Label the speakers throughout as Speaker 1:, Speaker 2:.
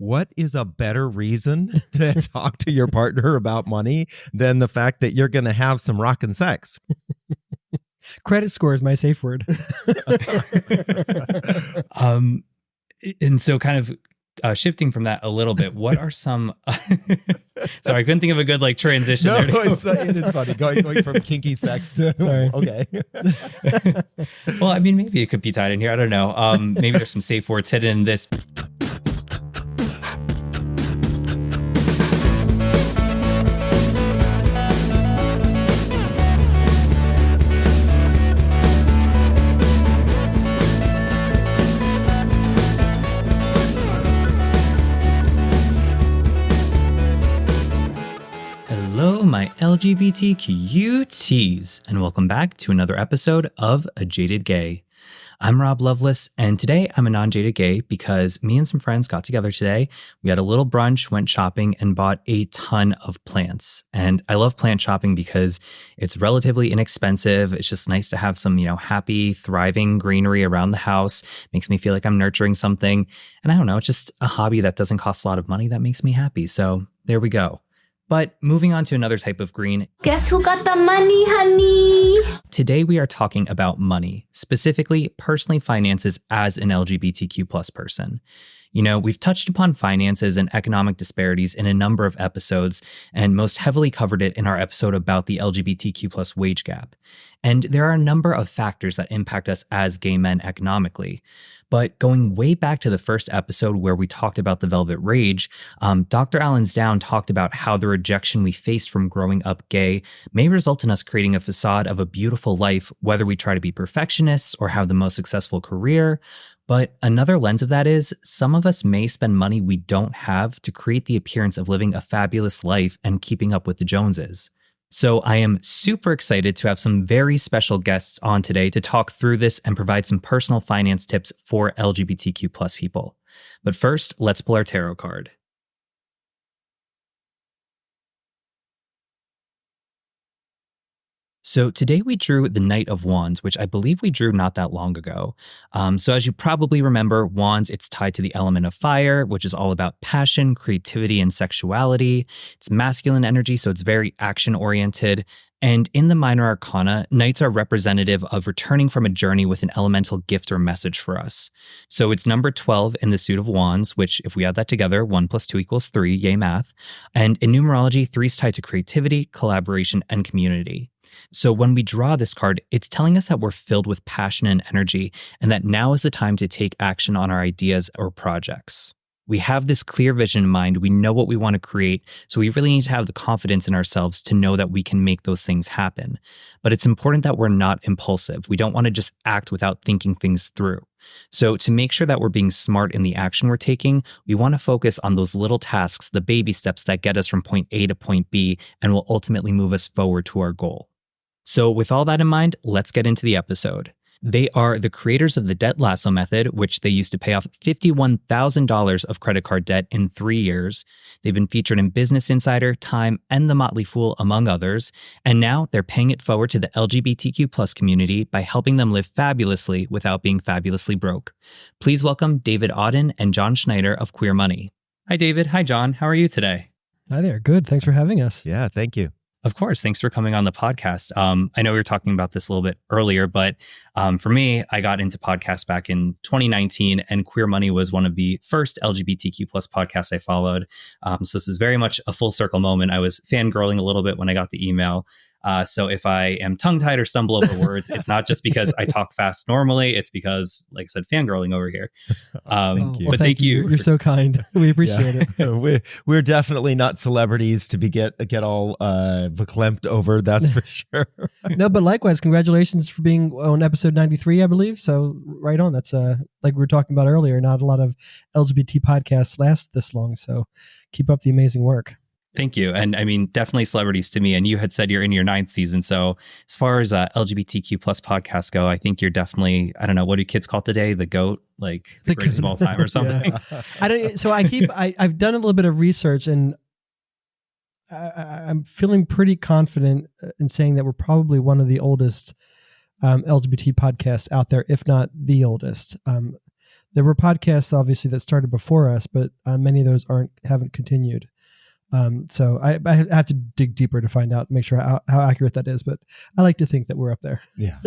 Speaker 1: what is a better reason to talk to your partner about money than the fact that you're going to have some rockin' sex?
Speaker 2: Credit score is my safe word.
Speaker 3: And so kind of shifting from that a little bit, what are some... Sorry, I couldn't think of a good transition.
Speaker 1: No,
Speaker 3: there
Speaker 1: it is funny going from kinky sex to...
Speaker 2: Sorry.
Speaker 1: Okay.
Speaker 3: Well, I mean, maybe it could be tied in here. I don't know. Maybe there's some safe words hidden in this. Hello, my LGBTQTs, and welcome back to another episode of A Jaded Gay. I'm Rob Lovelace, and today I'm a non-jaded gay because me and some friends got together today. We had a little brunch, went shopping, and bought a ton of plants. And I love plant shopping because it's relatively inexpensive. It's just nice to have some, happy, thriving greenery around the house. Makes me feel like I'm nurturing something. And I don't know, it's just a hobby that doesn't cost a lot of money that makes me happy. So there we go. But moving on to another type of green.
Speaker 4: Guess who got the money, honey?
Speaker 3: Today we are talking about money, specifically personally finances as an LGBTQ plus person. We've touched upon finances and economic disparities in a number of episodes, and most heavily covered it in our episode about the LGBTQ plus wage gap. And there are a number of factors that impact us as gay men economically. But going way back to the first episode where we talked about the Velvet Rage, Dr. Lansdowne talked about how the rejection we faced from growing up gay may result in us creating a facade of a beautiful life, whether we try to be perfectionists or have the most successful career. But another lens of that is some of us may spend money we don't have to create the appearance of living a fabulous life and keeping up with the Joneses. So I am super excited to have some very special guests on today to talk through this and provide some personal finance tips for LGBTQ plus people. But first, let's pull our tarot card. So today we drew the Knight of Wands, which I believe we drew not that long ago. So as you probably remember, Wands, it's tied to the element of fire, which is all about passion, creativity, and sexuality. It's masculine energy, so it's very action-oriented. And in the minor arcana, Knights are representative of returning from a journey with an elemental gift or message for us. So it's number 12 in the suit of Wands, which if we add that together, 1 + 2 = 3, yay math. And in numerology, 3 is tied to creativity, collaboration, and community. So when we draw this card, it's telling us that we're filled with passion and energy, and that now is the time to take action on our ideas or projects. We have this clear vision in mind. We know what we want to create, so we really need to have the confidence in ourselves to know that we can make those things happen. But it's important that we're not impulsive. We don't want to just act without thinking things through. So to make sure that we're being smart in the action we're taking, we want to focus on those little tasks, the baby steps that get us from point A to point B and will ultimately move us forward to our goal. So with all that in mind, let's get into the episode. They are the creators of the debt lasso method, which they used to pay off $51,000 of credit card debt in 3 years. They've been featured in Business Insider, Time, and The Motley Fool, among others. And now they're paying it forward to the LGBTQ plus community by helping them live fabulously without being fabulously broke. Please welcome David Auten and Auten-Schneider of Queer Money. Hi, David. Hi, John. How are you today?
Speaker 2: Hi there. Good. Thanks for having us.
Speaker 1: Yeah, thank you.
Speaker 3: Of course. Thanks for coming on the podcast. I know we were talking about this a little bit earlier, but for me, I got into podcasts back in 2019, and Queer Money was one of the first LGBTQ plus podcasts I followed. So this is very much a full circle moment. I was fangirling a little bit when I got the email. So if I am tongue-tied or stumble over words, it's not just because I talk fast normally. It's because, like I said, fangirling over here.
Speaker 1: Thank you.
Speaker 3: But thank you.
Speaker 2: You're so kind. We appreciate
Speaker 1: it. We're definitely not celebrities to get all verklempt over. That's for sure.
Speaker 2: No, but likewise, congratulations for being on episode 93, I believe. So right on. That's like we were talking about earlier. Not a lot of LGBT podcasts last this long. So keep up the amazing work.
Speaker 3: Thank you. And I mean, definitely celebrities to me. And you had said you're in your 9th season. So as far as LGBTQ plus podcasts go, I think you're definitely, I don't know, what do kids call it today? The GOAT, like the greatest of all time or something.
Speaker 2: Yeah. I've done a little bit of research, and I'm feeling pretty confident in saying that we're probably one of the oldest LGBT podcasts out there, if not the oldest. There were podcasts obviously that started before us, but many of those haven't continued. So I have to dig deeper to find out, make sure how accurate that is. But I like to think that we're up there.
Speaker 1: Yeah.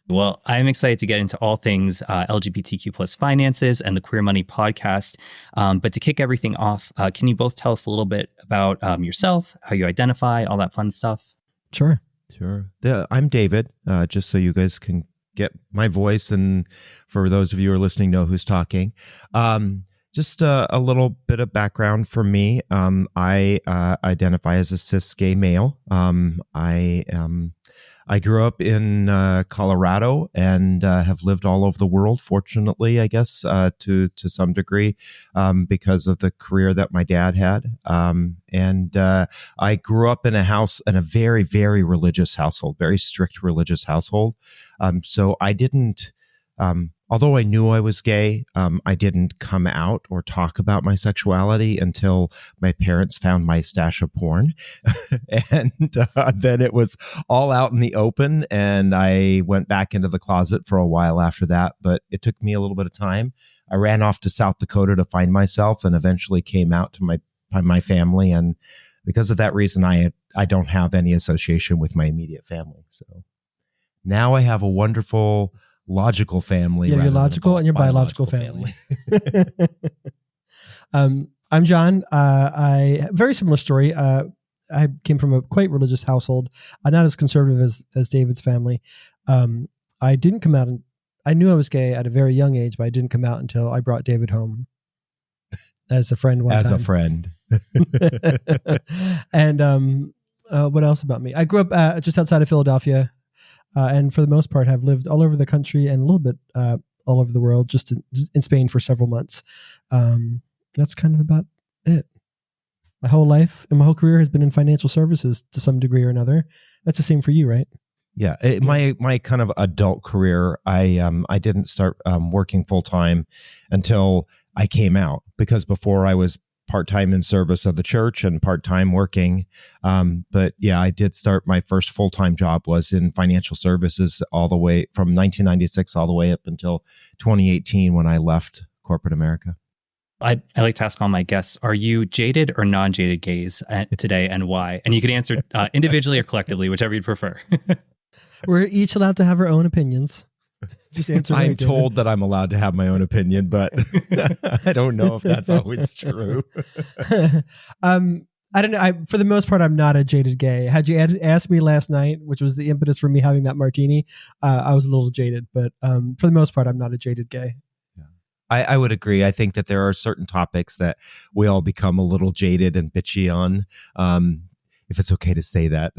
Speaker 3: Well, I'm excited to get into all things LGBTQ plus finances and the Queer Money podcast. But to kick everything off, can you both tell us a little bit about yourself, how you identify, all that fun stuff?
Speaker 2: Sure.
Speaker 1: I'm David, just so you guys can get my voice. And for those of you who are listening, know who's talking. Just a little bit of background for me. I identify as a cis gay male. I grew up in Colorado and have lived all over the world, fortunately, I guess, to some degree, because of the career that my dad had. And I grew up in a very, very religious household, very strict religious household. So I didn't, although I knew I was gay, I didn't come out or talk about my sexuality until my parents found my stash of porn. And then it was all out in the open, and I went back into the closet for a while after that, but it took me a little bit of time. I ran off to South Dakota to find myself and eventually came out to my family. And because of that reason, I don't have any association with my immediate family. So now I have a wonderful logical family.
Speaker 2: Yeah, your logical and your biological family. I'm John. Very similar story. I came from a quite religious household, not as conservative as David's family. I didn't come out, I knew I was gay at a very young age, but I didn't come out until I brought David home as a friend one time.
Speaker 1: As a friend.
Speaker 2: And what else about me? I grew up just outside of Philadelphia. And for the most part, have lived all over the country and a little bit all over the world, just in Spain for several months. That's kind of about it. My whole life and my whole career has been in financial services to some degree or another. That's the same for you, right?
Speaker 1: Yeah. My kind of adult career, I didn't start working full time until I came out, because before I was part-time in service of the church and part-time working. But yeah, I did start, my first full-time job was in financial services all the way from 1996 all the way up until 2018 when I left corporate America.
Speaker 3: I like to ask all my guests, are you jaded or non-jaded gays today, and why? And you can answer individually or collectively, whichever you prefer.
Speaker 2: We're each allowed to have our own opinions. Just answer.
Speaker 1: I'm told that I'm allowed to have my own opinion, but I don't know if that's always true. I don't know. For the most part, I'm not a jaded gay. Had you asked me last night, which was the impetus for me having that martini, I was a little jaded. But for the most part, I'm not a jaded gay. Yeah. I would agree. I think that there are certain topics that we all become a little jaded and bitchy on. If it's okay to say that.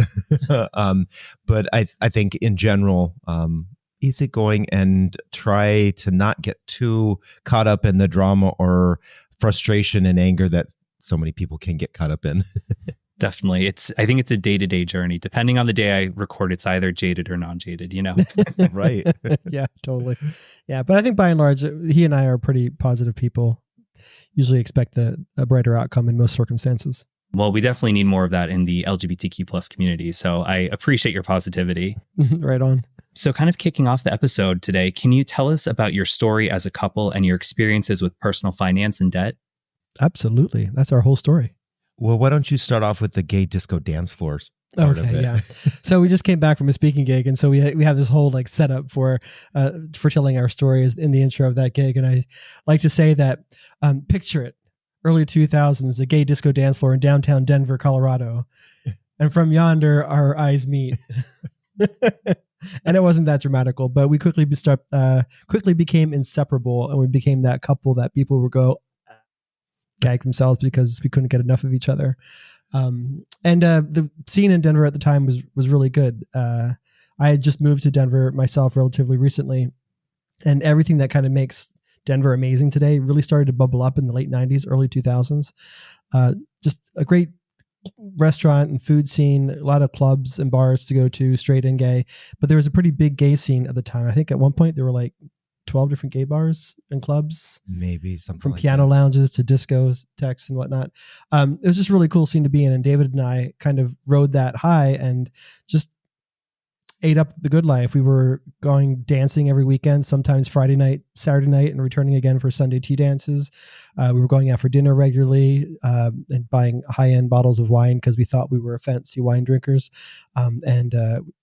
Speaker 1: But I think in general, easygoing and try to not get too caught up in the drama or frustration and anger that so many people can get caught up in.
Speaker 3: Definitely. I think it's a day-to-day journey. Depending on the day I record, it's either jaded or non-jaded, you know?
Speaker 1: Right.
Speaker 2: Yeah, totally. Yeah. But I think by and large, he and I are pretty positive people. Usually expect a brighter outcome in most circumstances.
Speaker 3: Well, we definitely need more of that in the LGBTQ plus community. So I appreciate your positivity.
Speaker 2: Right on.
Speaker 3: So kind of kicking off the episode today, can you tell us about your story as a couple and your experiences with personal finance and debt?
Speaker 2: Absolutely. That's our whole story.
Speaker 1: Well, why don't you start off with the gay disco dance floor part of it?
Speaker 2: Yeah. So we just came back from a speaking gig, and so we have this whole setup for telling our stories in the intro of that gig. And I like to say that picture it, early 2000s, a gay disco dance floor in downtown Denver, Colorado, and from yonder our eyes meet. And it wasn't that dramatical, but we quickly became inseparable, and we became that couple that people would go gag themselves because we couldn't get enough of each other. And the scene in Denver at the time was really good. I had just moved to Denver myself relatively recently, and everything that kind of makes Denver amazing today really started to bubble up in the late 90s, early 2000s. Just a great restaurant and food scene, a lot of clubs and bars to go to, straight and gay. But there was a pretty big gay scene at the time. I think at one point there were 12 different gay bars and clubs.
Speaker 1: Maybe something
Speaker 2: from
Speaker 1: like
Speaker 2: piano
Speaker 1: that.
Speaker 2: lounges to discos, techs and whatnot. It was just a really cool scene to be in. And David and I kind of rode that high and just ate up the good life. We were going dancing every weekend, sometimes Friday night, Saturday night, and returning again for Sunday tea dances. We were going out for dinner regularly and buying high-end bottles of wine because we thought we were fancy wine drinkers. And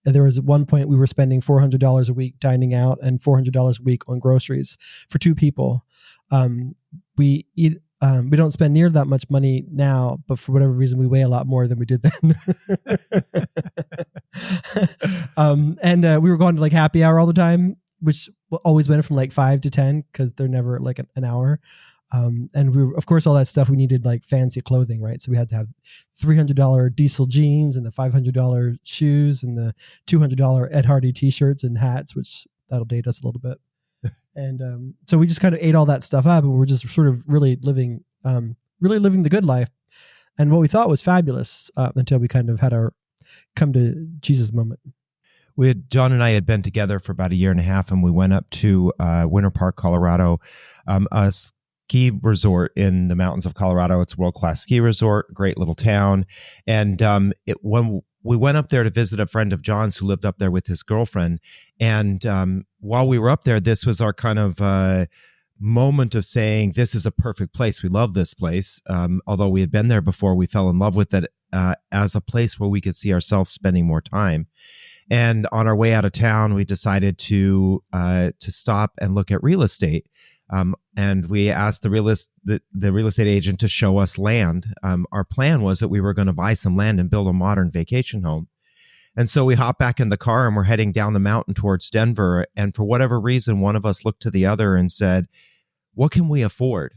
Speaker 2: there was at one point we were spending $400 a week dining out and $400 a week on groceries for two people. We don't spend near that much money now, but for whatever reason, we weigh a lot more than we did then. And we were going to like happy hour all the time, which always went from like 5 to 10 because they're never like an hour. And we were, of course, all that stuff, we needed like fancy clothing, right? So we had to have $300 diesel jeans and the $500 shoes and the $200 Ed Hardy t-shirts and hats, which that'll date us a little bit. And so we just kind of ate all that stuff up, and we're just sort of really living the good life, and what we thought was fabulous until we kind of had our come to Jesus moment.
Speaker 1: John and I had been together for about a year and a half, and we went up to Winter Park, Colorado, a ski resort in the mountains of Colorado. It's a world-class ski resort, great little town, and when we went up there to visit a friend of John's who lived up there with his girlfriend. And while we were up there, this was our kind of moment of saying, this is a perfect place. We love this place. Although we had been there before, we fell in love with it as a place where we could see ourselves spending more time. And on our way out of town, we decided to stop and look at real estate. And we asked the real estate agent to show us land. Our plan was that we were going to buy some land and build a modern vacation home. And so we hopped back in the car and we're heading down the mountain towards Denver. And for whatever reason, one of us looked to the other and said, what can we afford?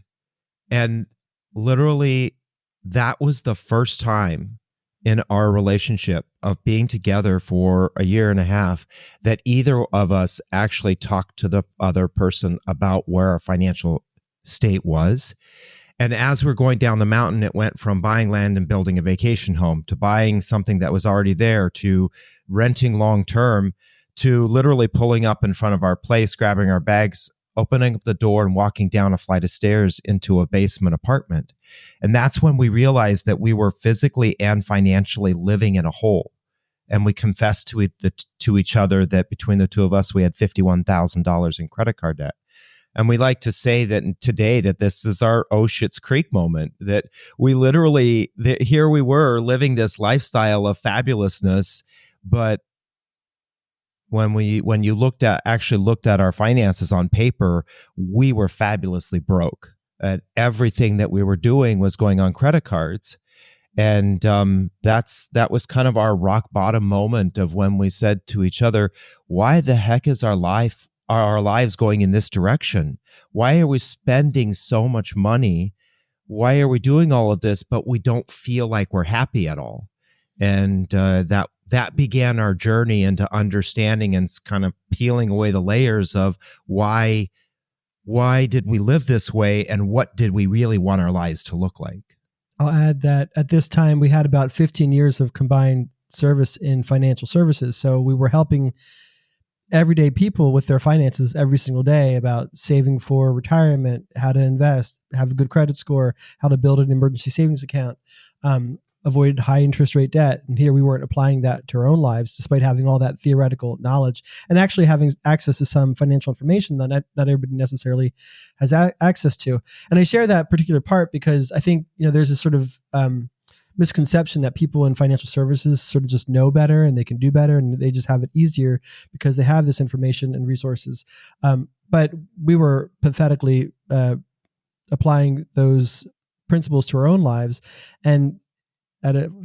Speaker 1: And literally, that was the first time in our relationship of being together for a year and a half that either of us actually talked to the other person about where our financial state was. And as we're going down the mountain, it went from buying land and building a vacation home to buying something that was already there to renting long-term to literally pulling up in front of our place, grabbing our bags, opening up the door and walking down a flight of stairs into a basement apartment. And that's when we realized that we were physically and financially living in a hole. And we confessed to each other that between the two of us, we had $51,000 in credit card debt. And we like to say that today that this is our oh shit's creek moment, that we literally, here we were living this lifestyle of fabulousness, but when you actually looked at our finances on paper, we were fabulously broke. And everything that we were doing was going on credit cards. And that was kind of our rock bottom moment of when we said to each other, why the heck is our lives going in this direction? Why are we spending so much money? Why are we doing all of this, but we don't feel like we're happy at all? And that began our journey into understanding and kind of peeling away the layers of why did we live this way and what did we really want our lives to look like?
Speaker 2: I'll add that at this time we had about 15 years of combined service in financial services. So we were helping everyday people with their finances every single day about saving for retirement, how to invest, have a good credit score, how to build an emergency savings account, avoid high interest rate debt. And here we weren't applying that to our own lives, despite having all that theoretical knowledge and actually having access to some financial information that not everybody necessarily has access to. And I share that particular part because I think, there's this sort of misconception that people in financial services sort of just know better and they can do better and they just have it easier because they have this information and resources. But we were pathetically applying those principles to our own lives. And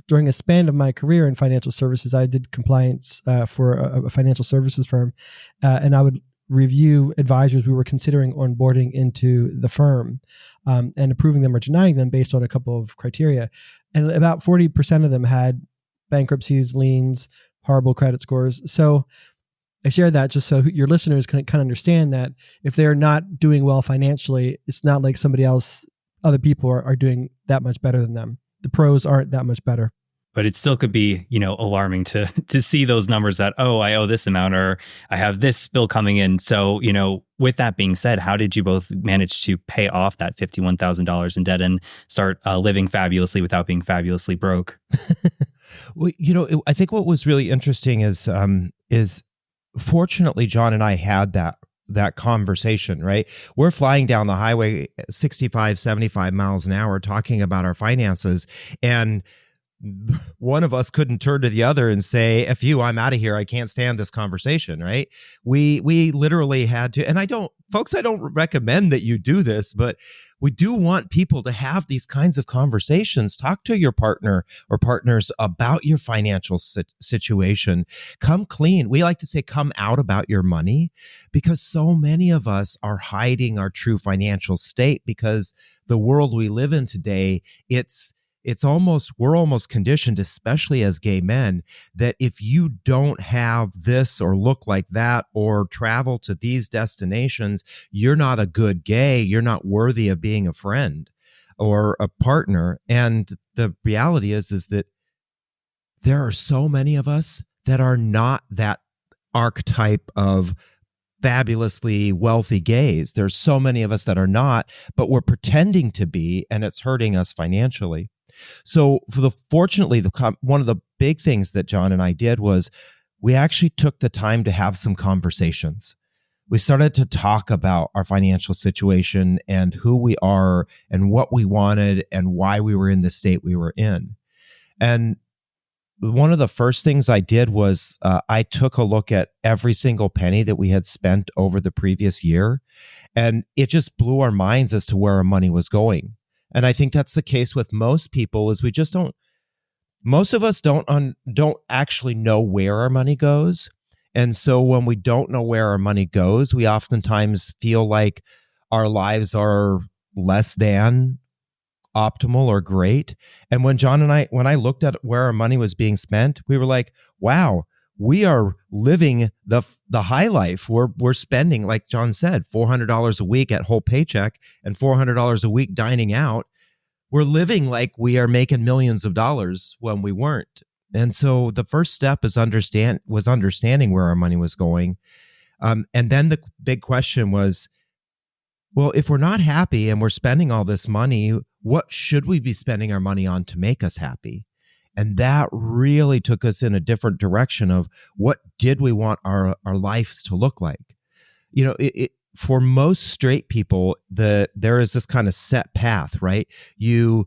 Speaker 2: during a span of my career in financial services, I did compliance for a financial services firm, and I would review advisors we were considering onboarding into the firm and approving them or denying them based on a couple of criteria. And about 40% of them had bankruptcies, liens, horrible credit scores. So I share that just so your listeners can kind of understand that if they're not doing well financially, it's not like other people are doing that much better than them. The pros aren't that much better.
Speaker 3: But it still could be, alarming to see those numbers that, oh, I owe this amount or I have this bill coming in. So, with that being said, how did you both manage to pay off that $51,000 in debt and start living fabulously without being fabulously broke?
Speaker 1: Well, I think what was really interesting is fortunately John and I had that conversation, right? We're flying down the highway 65, 75 miles an hour talking about our finances, and one of us couldn't turn to the other and say, "F you, I'm out of here. I can't stand this conversation." Right? We literally had to, and I don't recommend that you do this, but we do want people to have these kinds of conversations. Talk to your partner or partners about your financial situation. Come clean. We like to say, come out about your money, because so many of us are hiding our true financial state because the world we live in today, we're almost conditioned, especially as gay men, that if you don't have this or look like that or travel to these destinations, you're not a good gay. You're not worthy of being a friend or a partner. And the reality is that there are so many of us that are not that archetype of fabulously wealthy gays. There's so many of us that are not, but we're pretending to be, and it's hurting us financially. So fortunately, one of the big things that John and I did was we actually took the time to have some conversations. We started to talk about our financial situation and who we are and what we wanted and why we were in the state we were in. And one of the first things I did was I took a look at every single penny that we had spent over the previous year, and it just blew our minds as to where our money was going. And I think that's the case with most people, is we just don't, most of us don't actually know where our money goes. And so when we don't know where our money goes, we oftentimes feel like our lives are less than optimal or great. And when I looked at where our money was being spent, we were like, wow, we are living the high life. We're spending, like John said, $400 a week at whole paycheck and $400 a week dining out. We're living like we are making millions of dollars when we weren't. And so the first step is understanding where our money was going. And then the big question was, well, if we're not happy and we're spending all this money, what should we be spending our money on to make us happy? And that really took us in a different direction of what did we want our lives to look like? For most straight people, there is this kind of set path, right? You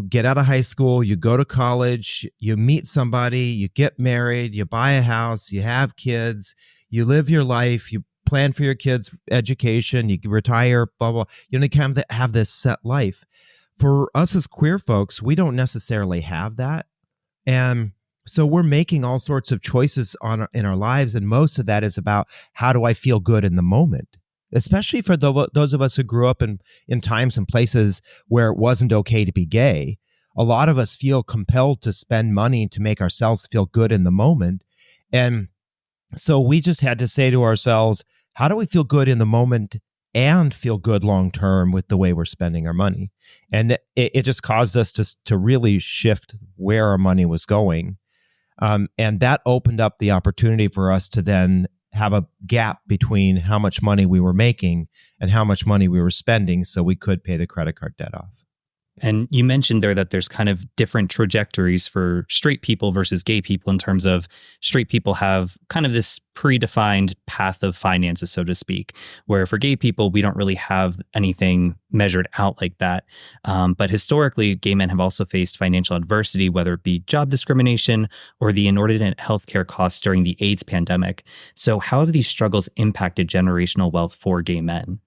Speaker 1: get out of high school, you go to college, you meet somebody, you get married, you buy a house, you have kids, you live your life, you plan for your kids' education, you retire, blah, blah. You kind of have this set life. For us as queer folks, we don't necessarily have that. And so we're making all sorts of choices in our lives. And most of that is about, how do I feel good in the moment? Especially for those of us who grew up in times and places where it wasn't okay to be gay. A lot of us feel compelled to spend money to make ourselves feel good in the moment. And so we just had to say to ourselves, how do we feel good in the moment and feel good long term with the way we're spending our money? And it just caused us to really shift where our money was going. And that opened up the opportunity for us to then have a gap between how much money we were making and how much money we were spending, so we could pay the credit card debt off.
Speaker 3: And you mentioned there that there's kind of different trajectories for straight people versus gay people, in terms of straight people have kind of this predefined path of finances, so to speak, where for gay people, we don't really have anything measured out like that. But historically, gay men have also faced financial adversity, whether it be job discrimination or the inordinate healthcare costs during the AIDS pandemic. So how have these struggles impacted generational wealth for gay men?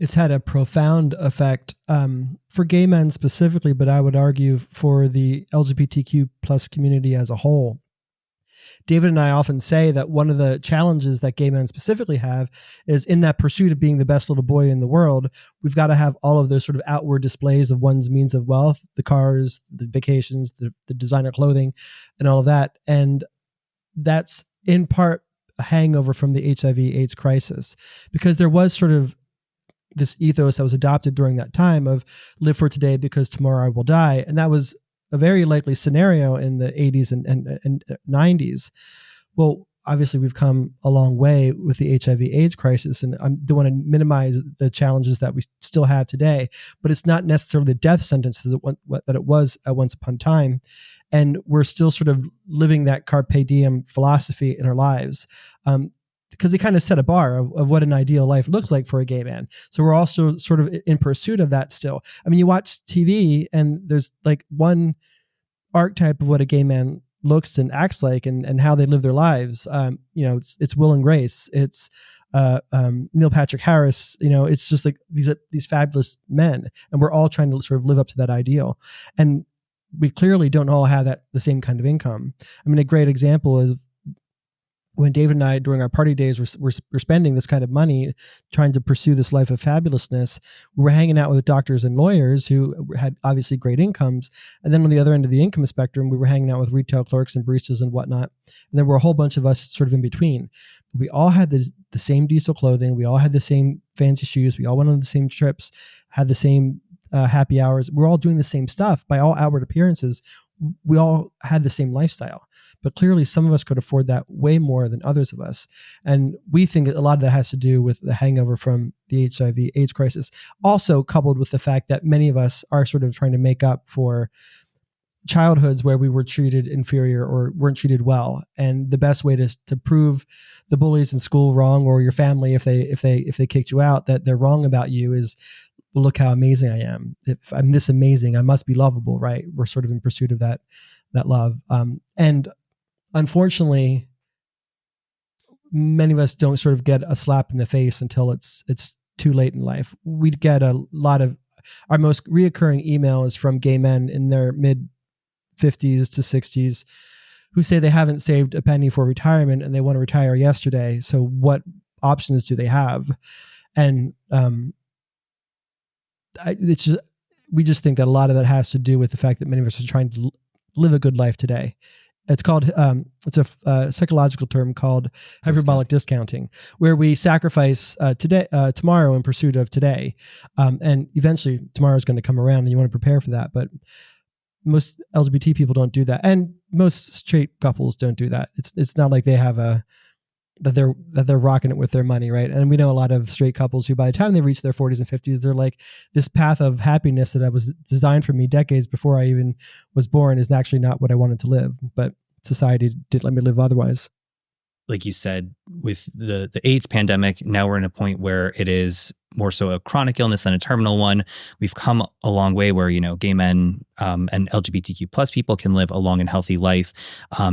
Speaker 2: It's had a profound effect for gay men specifically, but I would argue for the LGBTQ plus community as a whole. David and I often say that one of the challenges that gay men specifically have is, in that pursuit of being the best little boy in the world, we've got to have all of those sort of outward displays of one's means of wealth, the cars, the vacations, the designer clothing, and all of that. And that's in part a hangover from the HIV/AIDS crisis, because there was sort of this ethos that was adopted during that time of live for today because tomorrow I will die. And that was a very likely scenario in the 80s and 90s. Well, obviously we've come a long way with the HIV/AIDS crisis, and I don't want to minimize the challenges that we still have today, but it's not necessarily the death sentence that it was at once upon a time. And we're still sort of living that carpe diem philosophy in our lives. Because they kind of set a bar of what an ideal life looks like for a gay man. So we're also sort of in pursuit of that still. I mean, you watch TV and there's like one archetype of what a gay man looks and acts like, and how they live their lives. It's Will and Grace. It's Neil Patrick Harris. It's just like these fabulous men, and we're all trying to sort of live up to that ideal. And we clearly don't all have the same kind of income. I mean, a great example is when David and I, during our party days, we're spending this kind of money trying to pursue this life of fabulousness. We were hanging out with doctors and lawyers who had obviously great incomes. And then on the other end of the income spectrum, we were hanging out with retail clerks and baristas and whatnot. And there were a whole bunch of us sort of in between. We all had the same diesel clothing. We all had the same fancy shoes. We all went on the same trips, had the same happy hours. We're all doing the same stuff. By all outward appearances, we all had the same lifestyle. But clearly some of us could afford that way more than others of us. And we think that a lot of that has to do with the hangover from the HIV/AIDS crisis, also coupled with the fact that many of us are sort of trying to make up for childhoods where we were treated inferior or weren't treated well. And the best way to prove the bullies in school wrong, or your family, if they kicked you out, that they're wrong about you, is, well, look how amazing I am. If I'm this amazing, I must be lovable, right? We're sort of in pursuit of that love. And unfortunately, many of us don't sort of get a slap in the face until it's too late in life. We'd get a lot of our most reoccurring emails from gay men in their mid 50s to 60s who say they haven't saved a penny for retirement and they want to retire yesterday. So what options do they have? And we just think that a lot of that has to do with the fact that many of us are trying to live a good life today. It's called it's a psychological term called hyperbolic discounting, where we sacrifice tomorrow in pursuit of today, and eventually tomorrow is going to come around, and you want to prepare for that. But most LGBT people don't do that, and most straight couples don't do that. It's not like they have that they're rocking it with their money, right? And we know a lot of straight couples who, by the time they reach their 40s and 50s, they're like, this path of happiness that was designed for me decades before I even was born is actually not what I wanted to live. But society didn't let me live otherwise.
Speaker 3: Like you said, with the AIDS pandemic, now we're in a point where it is more so a chronic illness than a terminal one. We've come a long way where, gay men and LGBTQ plus people can live a long and healthy life.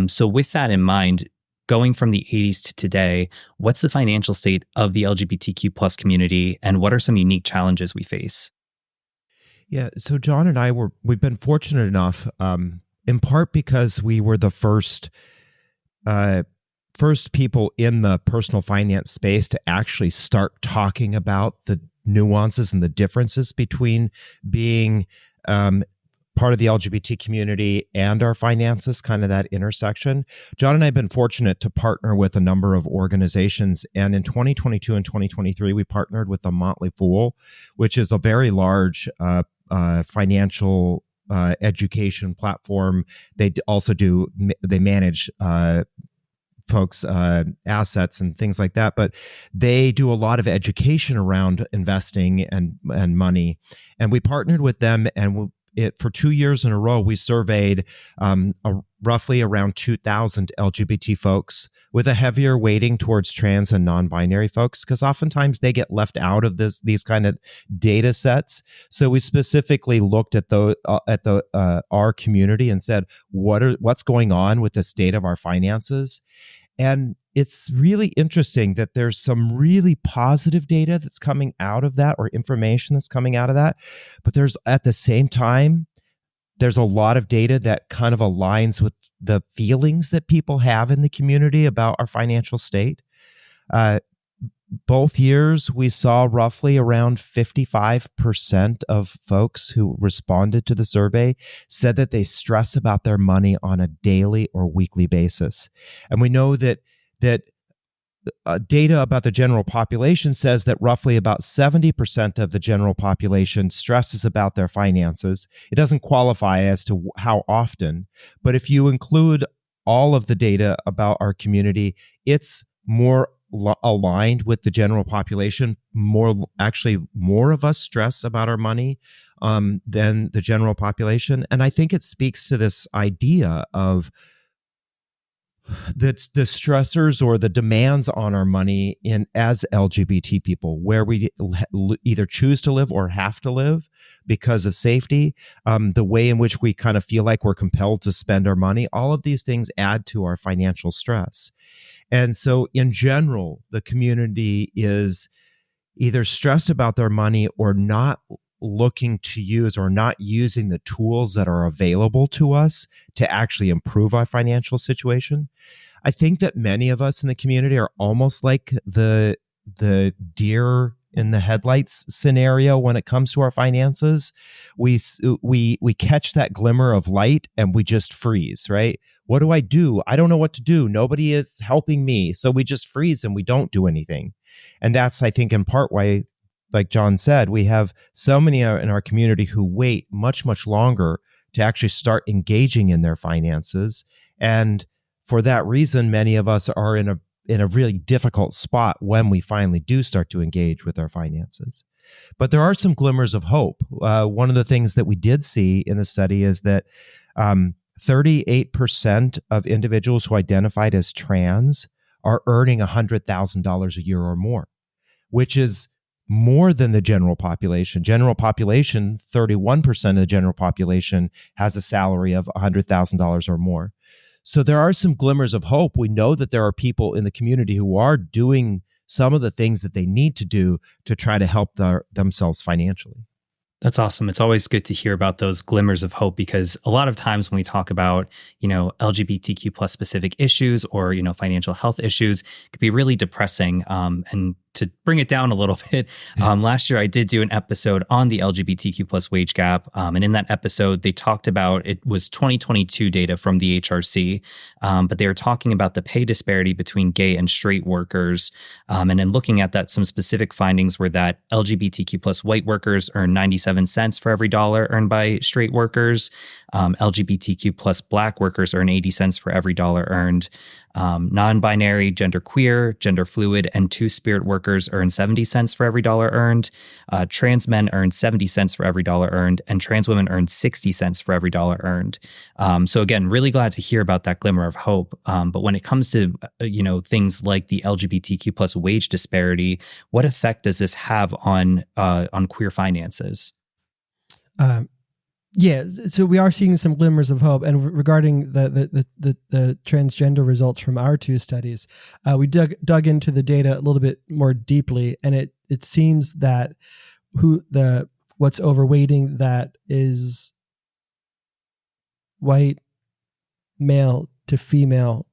Speaker 3: So with that in mind, going from the 80s to today, what's the financial state of the LGBTQ plus community, and what are some unique challenges we face?
Speaker 1: Yeah, so John and we've been fortunate enough, in part because we were the first people in the personal finance space to actually start talking about the nuances and the differences between being part of the LGBT community and our finances, kind of that intersection. John and I have been fortunate to partner with a number of organizations. And in 2022 and 2023, we partnered with the Motley Fool, which is a very large financial education platform. They manage folks' assets and things like that, but they do a lot of education around investing and money. And we partnered with them, and for 2 years in a row, we surveyed roughly around 2,000 LGBT folks, with a heavier weighting towards trans and non-binary folks, because oftentimes they get left out of these kind of data sets. So we specifically looked at our community and said, what's going on with the state of our finances? And it's really interesting that there's some really positive data that's coming out of that, or information that's coming out of that. But there's, at the same time, there's a lot of data that kind of aligns with the feelings that people have in the community about our financial state. Both years, we saw roughly around 55% of folks who responded to the survey said that they stress about their money on a daily or weekly basis. And we know that data about the general population says that roughly about 70% of the general population stresses about their finances. It doesn't qualify as to how often, but if you include all of the data about our community, it's more aligned with the general population. More of us stress about our money than the general population. And I think it speaks to this idea of the stressors or the demands on our money as LGBT people, where we either choose to live or have to live because of safety, the way in which we kind of feel like we're compelled to spend our money. All of these things add to our financial stress. And so in general, the community is either stressed about their money or not looking to use or not using the tools that are available to us to actually improve our financial situation. I think that many of us in the community are almost like the deer in the headlights scenario when it comes to our finances. We catch that glimmer of light and we just freeze, right? What do? I don't know what to do. Nobody is helping me. So we just freeze and we don't do anything. And that's, I think, in part why, like John said, we have so many in our community who wait much, much longer to actually start engaging in their finances. And for that reason, many of us are in a really difficult spot when we finally do start to engage with our finances. But there are some glimmers of hope. One of the things that we did see in the study is that 38% of individuals who identified as trans are earning $100,000 a year or more, which is more than the general population. General population, 31% of the general population has a salary of $100,000 or more. So there are some glimmers of hope. We know that there are people in the community who are doing some of the things that they need to do to try to help themselves financially.
Speaker 3: That's awesome. It's always good to hear about those glimmers of hope, because a lot of times when we talk about, LGBTQ plus specific issues or, financial health issues, it could be really depressing. And to bring it down a little bit, last year I did do an episode on the LGBTQ plus wage gap. And in that episode, they talked about, it was 2022 data from the HRC, but they were talking about the pay disparity between gay and straight workers. And then looking at that, some specific findings were that LGBTQ plus white workers earn 97 cents for every dollar earned by straight workers. LGBTQ plus black workers earn 80 cents for every dollar earned. Non-binary, genderqueer, gender fluid, and two-spirit workers earn 70 cents for every dollar earned. Trans men earn 70 cents for every dollar earned, and trans women earn 60 cents for every dollar earned. So again, really glad to hear about that glimmer of hope. But when it comes to, things like the LGBTQ plus wage disparity, what effect does this have on queer finances?
Speaker 2: Yeah, so we are seeing some glimmers of hope. And regarding the transgender results from our two studies, we dug into the data a little bit more deeply, and it seems that what's overweighting that is white male to female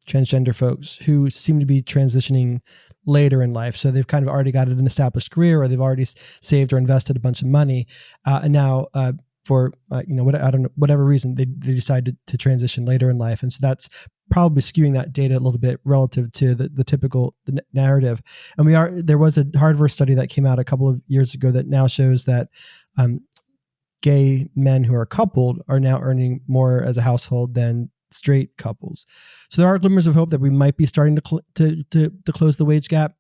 Speaker 2: transgender folks who seem to be transitioning later in life. So they've kind of already got an established career, or they've already saved or invested a bunch of money. And now for whatever reason, they decide to transition later in life. And so that's probably skewing that data a little bit relative to the typical narrative. And there was a Harvard study that came out a couple of years ago that now shows that gay men who are coupled are now earning more as a household than straight couples. So there are glimmers of hope that we might be starting to close the wage gap.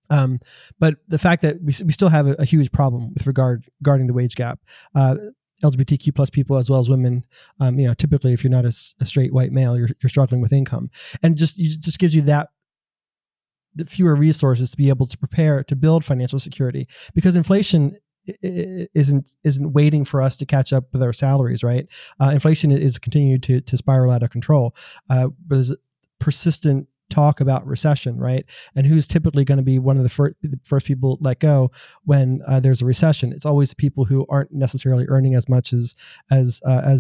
Speaker 2: But the fact that we still have a huge problem with regarding the wage gap. LGBTQ plus people as well as women, typically if you're not a straight white male, you're struggling with income, and just gives you the fewer resources to be able to prepare to build financial security, because inflation isn't waiting for us to catch up with our salaries, right? Inflation is continuing to spiral out of control. There's persistent talk about recession, right? And who's typically going to be one of the first people let go when there's a recession? It's always the people who aren't necessarily earning as much as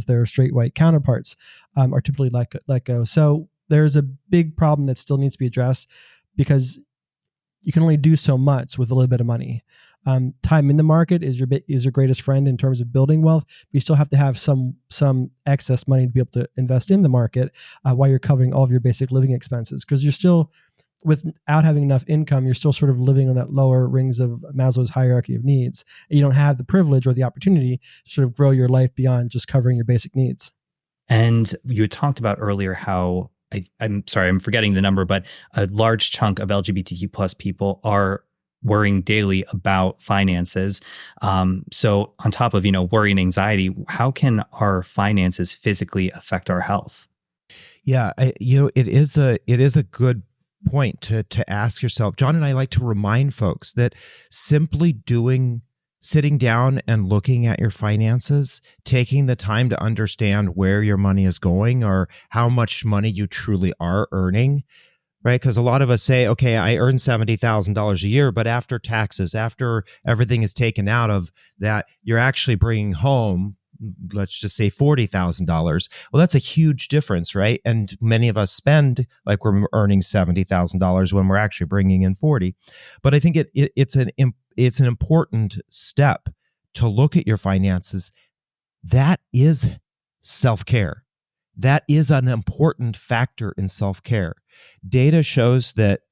Speaker 2: their straight white counterparts are typically let go. So there's a big problem that still needs to be addressed, because you can only do so much with a little bit of money. Time in the market is your greatest friend in terms of building wealth. But you still have to have some excess money to be able to invest in the market while you're covering all of your basic living expenses. Because you're still, without having enough income, you're still sort of living on that lower rings of Maslow's hierarchy of needs. And you don't have the privilege or the opportunity to sort of grow your life beyond just covering your basic needs.
Speaker 3: And you had talked about earlier how I'm sorry, I'm forgetting the number, but a large chunk of LGBTQ plus people are worrying daily about finances. So on top of, worry and anxiety, how can our finances physically affect our health?
Speaker 1: Yeah, it is a good point to ask yourself. John and I like to remind folks that simply sitting down and looking at your finances, taking the time to understand where your money is going or how much money you truly are earning, right? Because a lot of us say, okay, I earn $70,000 a year, but after taxes, after everything is taken out of that, you're actually bringing home, let's just say $40,000. Well, that's a huge difference, right? And many of us spend like we're earning $70,000 when we're actually bringing in 40. But I think it's an important step to look at your finances. That is self-care. That is an important factor in self-care. Data shows that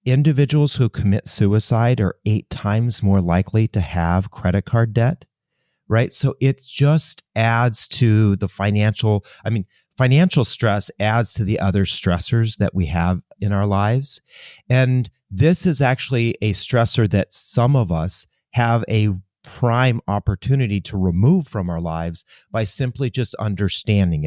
Speaker 1: individuals who commit suicide are 8 times more likely to have credit card debt, right? So it just adds to the financial stress adds to the other stressors that we have in our lives. And this is actually a stressor that some of us have a prime opportunity to remove from our lives by simply just understanding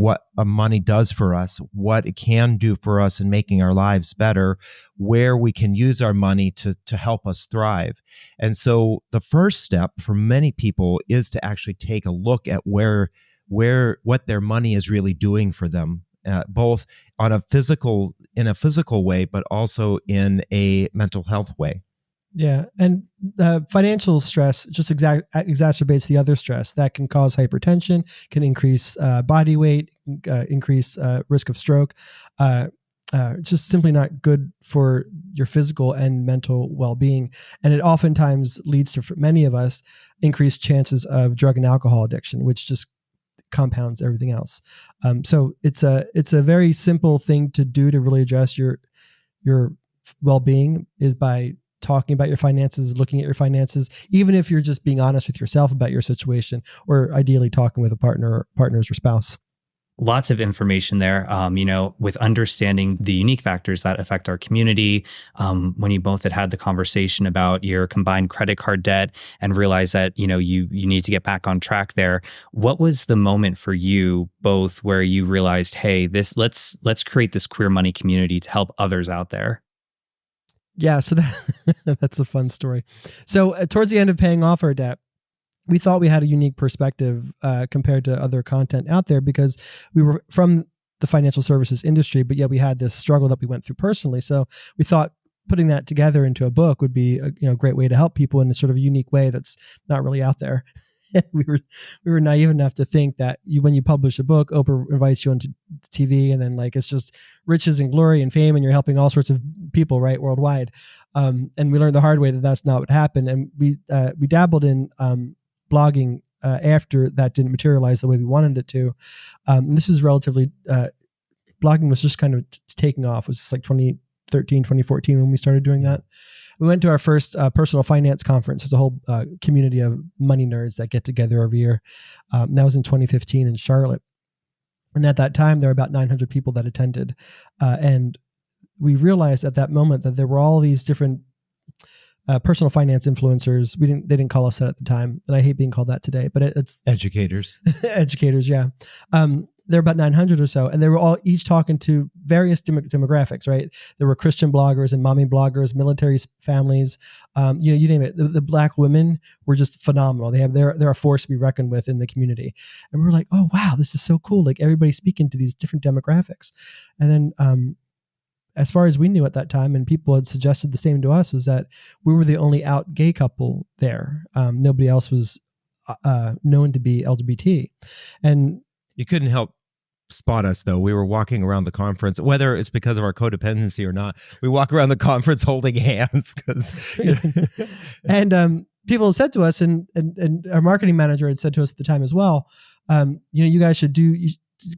Speaker 1: what money does for us, what it can do for us in making our lives better, where we can use our money to help us thrive. And so the first step for many people is to actually take a look at what their money is really doing for them, both in a physical way, but also in a mental health way.
Speaker 2: Yeah, and financial stress just exacerbates the other stress that can cause hypertension, can increase body weight, increase risk of stroke. It's just simply not good for your physical and mental well-being, and it oftentimes leads to, for many of us, increased chances of drug and alcohol addiction, which just compounds everything else. So it's a very simple thing to do to really address your well-being is by talking about your finances, looking at your finances, even if you're just being honest with yourself about your situation, or ideally talking with a partners or spouse.
Speaker 3: Lots of information there, with understanding the unique factors that affect our community. When you both had the conversation about your combined credit card debt and realized that, you need to get back on track there. What was the moment for you both where you realized, hey, let's create this queer money community to help others out there?
Speaker 2: Yeah, so that's a fun story. So towards the end of paying off our debt, we thought we had a unique perspective compared to other content out there because we were from the financial services industry, but yet we had this struggle that we went through personally. So we thought putting that together into a book would be a great way to help people in a sort of unique way that's not really out there. we were naive enough to think that when you publish a book, Oprah invites you onto TV, and then it's just riches and glory and fame, and you're helping all sorts of people, right, worldwide. And we learned the hard way that that's not what happened. And we dabbled in blogging after that didn't materialize the way we wanted it to. And this is relatively blogging was just kind of taking off. It was just like 2013, 2014 when we started doing that. We went to our first personal finance conference. There's a whole community of money nerds that get together every year. That was in 2015 in Charlotte. And at that time, there were about 900 people that attended. And we realized at that moment that there were all these different personal finance influencers. They didn't call us that at the time. And I hate being called that today, but it's
Speaker 1: educators.
Speaker 2: Educators, yeah. There were about 900 or so, and they were all each talking to various demographics, right? There were Christian bloggers and mommy bloggers, military families, you name it. The Black women were just phenomenal. They're a force to be reckoned with in the community. And we were like, oh, wow, this is so cool. Like everybody's speaking to these different demographics. And then as far as we knew at that time, and people had suggested the same to us, was that we were the only out gay couple there. Nobody else was known to be LGBT. And
Speaker 1: you couldn't help spot us, though. We were walking around the conference, whether it's because of our codependency or not. We walk around the conference holding hands because
Speaker 2: and people said to us, and our marketing manager had said to us at the time as well, you guys should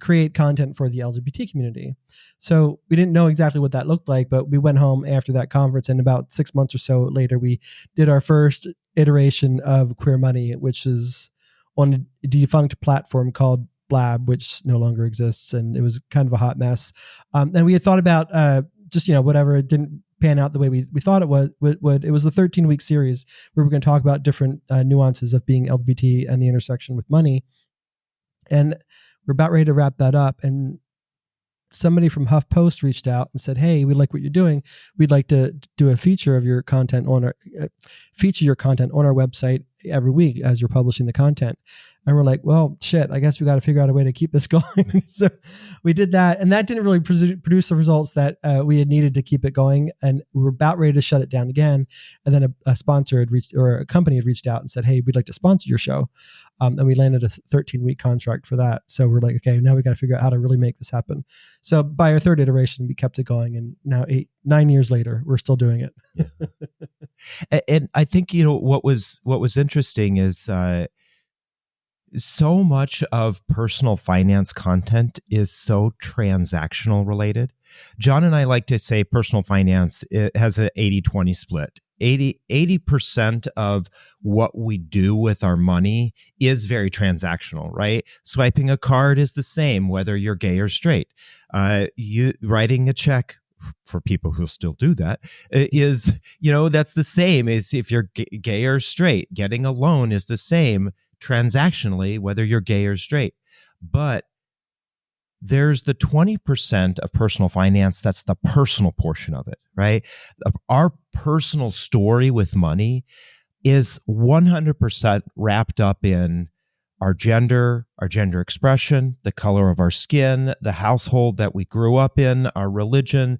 Speaker 2: create content for the LGBT community. So we didn't know exactly what that looked like, but we went home after that conference, and about 6 months or so later, we did our first iteration of Queer Money, which is on a defunct platform called Blab, which no longer exists, and it was kind of a hot mess. And we had thought about just whatever, it didn't pan out the way we thought it would. It was a 13-week series where we're going to talk about different nuances of being LGBT and the intersection with money. And we're about ready to wrap that up, and somebody from HuffPost reached out and said, "Hey, we like what you're doing. We'd like to do a feature of your content on our website every week as you're publishing the content." And we're like, "Well, shit, I guess we got to figure out a way to keep this going." So we did that, and that didn't really produce the results that we had needed to keep it going. And we were about ready to shut it down again. And then a sponsor had reached, or a company had reached out and said, "Hey, we'd like to sponsor your show." And we landed a 13-week contract for that. So we're like, okay, now we got to figure out how to really make this happen. So by our third iteration, we kept it going, and now 9 years later, we're still doing it.
Speaker 1: Yeah. And I think what was interesting is so much of personal finance content is so transactional related. John and I like to say personal finance, it has an 80-20 split. 80% of what we do with our money is very transactional, right? Swiping a card is the same, whether you're gay or straight. You writing a check, for people who still do that, is, that's the same as if you're gay or straight. Getting a loan is the same transactionally, whether you're gay or straight. But there's the 20% of personal finance that's the personal portion of it, right? Our personal story with money is 100% wrapped up in our gender expression, the color of our skin, the household that we grew up in, our religion,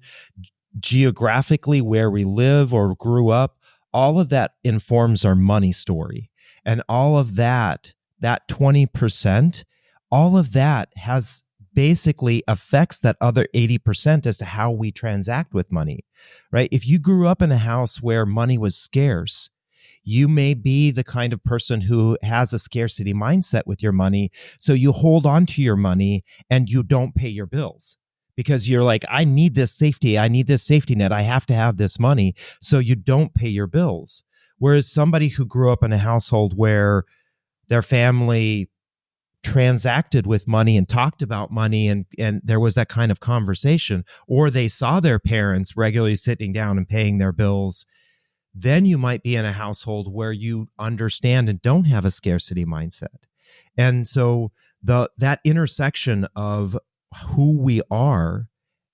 Speaker 1: geographically where we live or grew up. All of that informs our money story. And all of that 20%, all of that has basically affects that other 80% as to how we transact with money, right? If you grew up in a house where money was scarce, you may be the kind of person who has a scarcity mindset with your money. So you hold on to your money and you don't pay your bills because you're like, I need this safety net. I have to have this money. So you don't pay your bills. Whereas somebody who grew up in a household where their family transacted with money and talked about money and there was that kind of conversation, or they saw their parents regularly sitting down and paying their bills, then you might be in a household where you understand and don't have a scarcity mindset. And so that intersection of who we are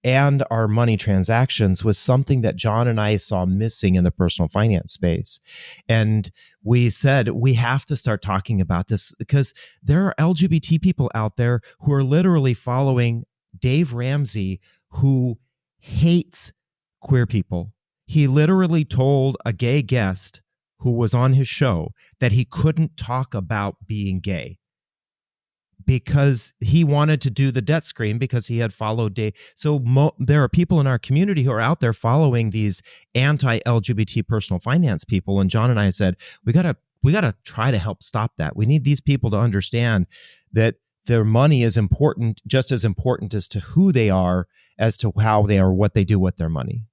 Speaker 1: and our money transactions was something that John and I saw missing in the personal finance space. And we said, we have to start talking about this because there are LGBT people out there who are literally following Dave Ramsey, who hates queer people. He literally told a gay guest who was on his show that he couldn't talk about being gay because he wanted to do the debt screen because he had followed Dave. So there are people in our community who are out there following these anti-LGBT personal finance people. And John and I said, we got to try to help stop that. We need these people to understand that their money is important, just as important as to who they are, as to how they are, what they do with their money.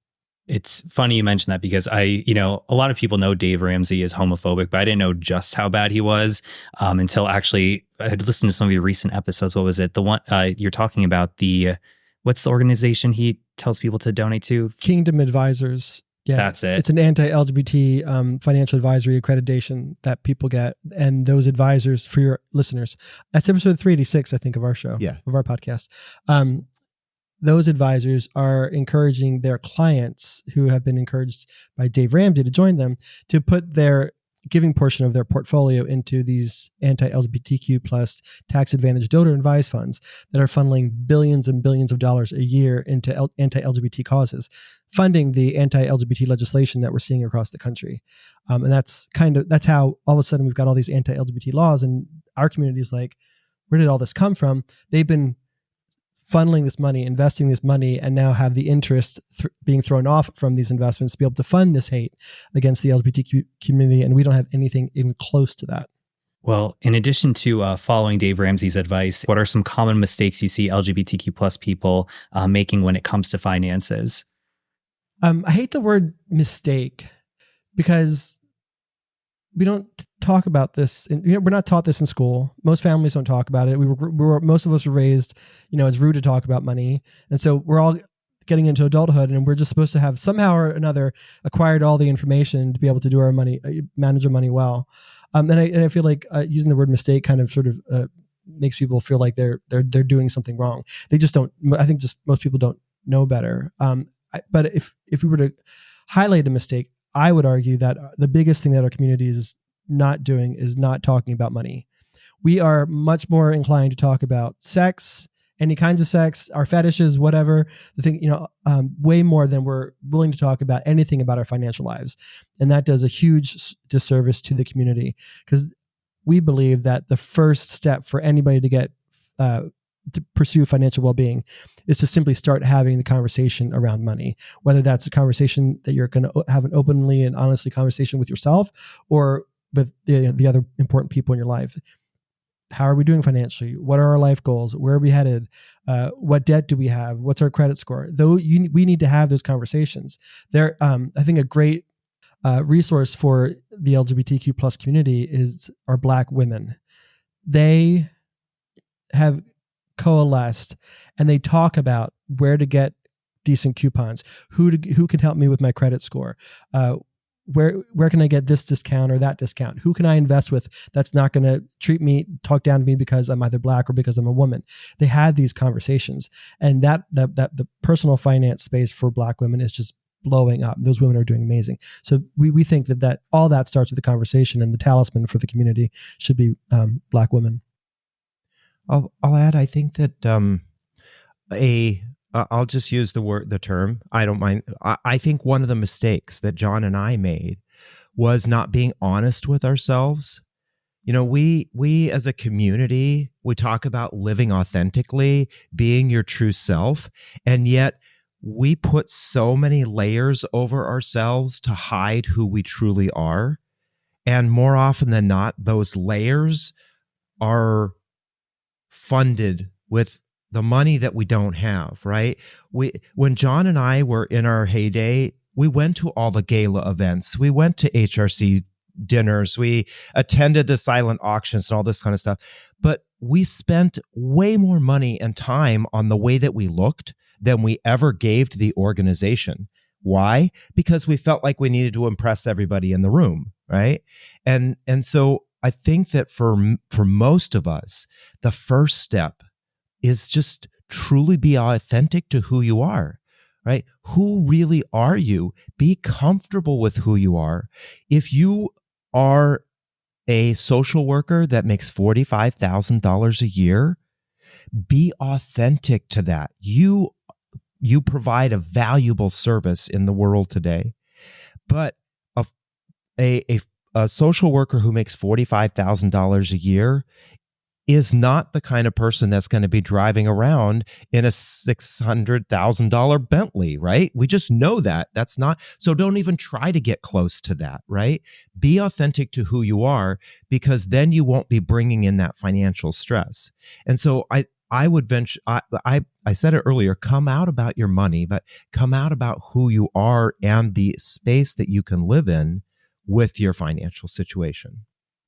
Speaker 3: It's funny you mentioned that because a lot of people know Dave Ramsey is homophobic, but I didn't know just how bad he was until actually I had listened to some of your recent episodes. What was it? The one you're talking about, what's the organization he tells people to donate to?
Speaker 2: Kingdom Advisors. Yeah,
Speaker 3: that's it.
Speaker 2: It's an anti-LGBT financial advisory accreditation that people get. And those advisors, for your listeners, that's episode 386, I think, of our show, of our podcast. Those advisors are encouraging their clients who have been encouraged by Dave Ramsey to join them to put their giving portion of their portfolio into these anti-LGBTQ plus tax advantage donor advised funds that are funneling billions and billions of dollars a year into anti-LGBT causes, funding the anti-LGBT legislation that we're seeing across the country. And that's how all of a sudden we've got all these anti-LGBT laws, and our community is like, where did all this come from? They've been funneling this money, investing this money, and now have the interest being thrown off from these investments to be able to fund this hate against the LGBTQ community. And we don't have anything even close to that.
Speaker 3: Well, in addition to following Dave Ramsey's advice, what are some common mistakes you see LGBTQ plus people making when it comes to finances? I
Speaker 2: hate the word mistake because we don't talk about this. We're not taught this in school. Most families don't talk about it. Most of us were raised, it's rude to talk about money. And so we're all getting into adulthood, and we're just supposed to have somehow or another acquired all the information to be able to do our money, manage our money well. And I feel like using the word mistake kind of sort of makes people feel like they're doing something wrong. They just don't. I think just most people don't know better. But if we were to highlight a mistake, I would argue that the biggest thing that our community is not doing is not talking about money. We are much more inclined to talk about sex, any kinds of sex, our fetishes, whatever the thing, way more than we're willing to talk about anything about our financial lives. And that does a huge disservice to the community, because we believe that the first step for anybody to get to pursue financial well-being is to simply start having the conversation around money, whether that's a conversation that you're going to have an openly and honestly conversation with yourself or with the other important people in your life. How are we doing financially? What are our life goals? Where are we headed? What debt do we have? What's our credit score? We need to have those conversations. I think a great resource for the LGBTQ plus community are Black women. They have coalesced and they talk about where to get decent coupons, who can help me with my credit score, where can I get this discount or that discount, who can I invest with that's not going to talk down to me because I'm either Black or because I'm a woman. They had these conversations, and that the personal finance space for Black women is just blowing up. Those women are doing amazing. So we think that all that starts with the conversation, and the talisman for the community should be Black women.
Speaker 1: I'll add, I think that I'll just use the term. I don't mind. I think one of the mistakes that John and I made was not being honest with ourselves. We as a community, we talk about living authentically, being your true self, and yet we put so many layers over ourselves to hide who we truly are. And more often than not, those layers are funded with the money that we don't have, right? When John and I were in our heyday, we went to all the gala events. We went to HRC dinners. We attended the silent auctions and all this kind of stuff. But we spent way more money and time on the way that we looked than we ever gave to the organization. Why? Because we felt like we needed to impress everybody in the room, right? And so I think that for most of us, the first step is just truly be authentic to who you are, right? Who really are you? Be comfortable with who you are. If you are a social worker that makes $45,000 a year, be authentic to that. You provide a valuable service in the world today. But a social worker who makes $45,000 a year is not the kind of person that's going to be driving around in a $600,000 Bentley, right? We just know that. That's not, so don't even try to get close to that, right? Be authentic to who you are, because then you won't be bringing in that financial stress. And so I would venture, I said it earlier, come out about your money, but come out about who you are and the space that you can live in with your financial situation.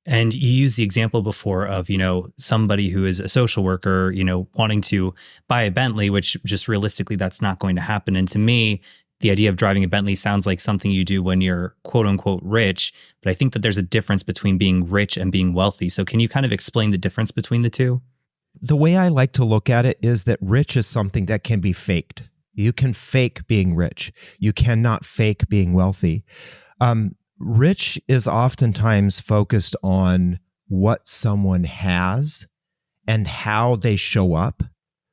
Speaker 3: And you used the example before of, somebody who is a social worker, wanting to buy a Bentley, which just realistically, that's not going to happen. And to me, the idea of driving a Bentley sounds like something you do when you're quote unquote rich. But I think that there's a difference between being rich and being wealthy. So can you kind of explain the difference between the two?
Speaker 1: The way I like to look at it is that rich is something that can be faked. You can fake being rich. You cannot fake being wealthy. Rich is oftentimes focused on what someone has and how they show up,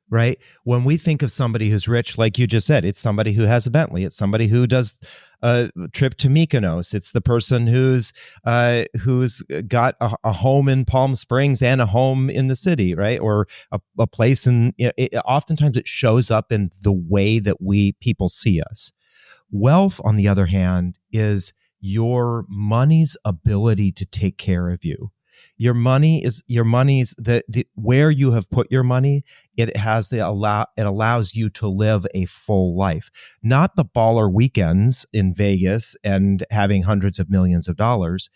Speaker 1: right? When we think of somebody who's rich, like you just said, it's somebody who has a Bentley. It's somebody who does a trip to Mykonos. It's the person who's got a home in Palm Springs and a home in the city, right? Or a place in. Oftentimes, it shows up in the way that people see us. Wealth, on the other hand, is your money's ability to take care of you. Your money's where you have put your money. It allows you to live a full life, not the baller weekends in Vegas and having hundreds of millions of dollars.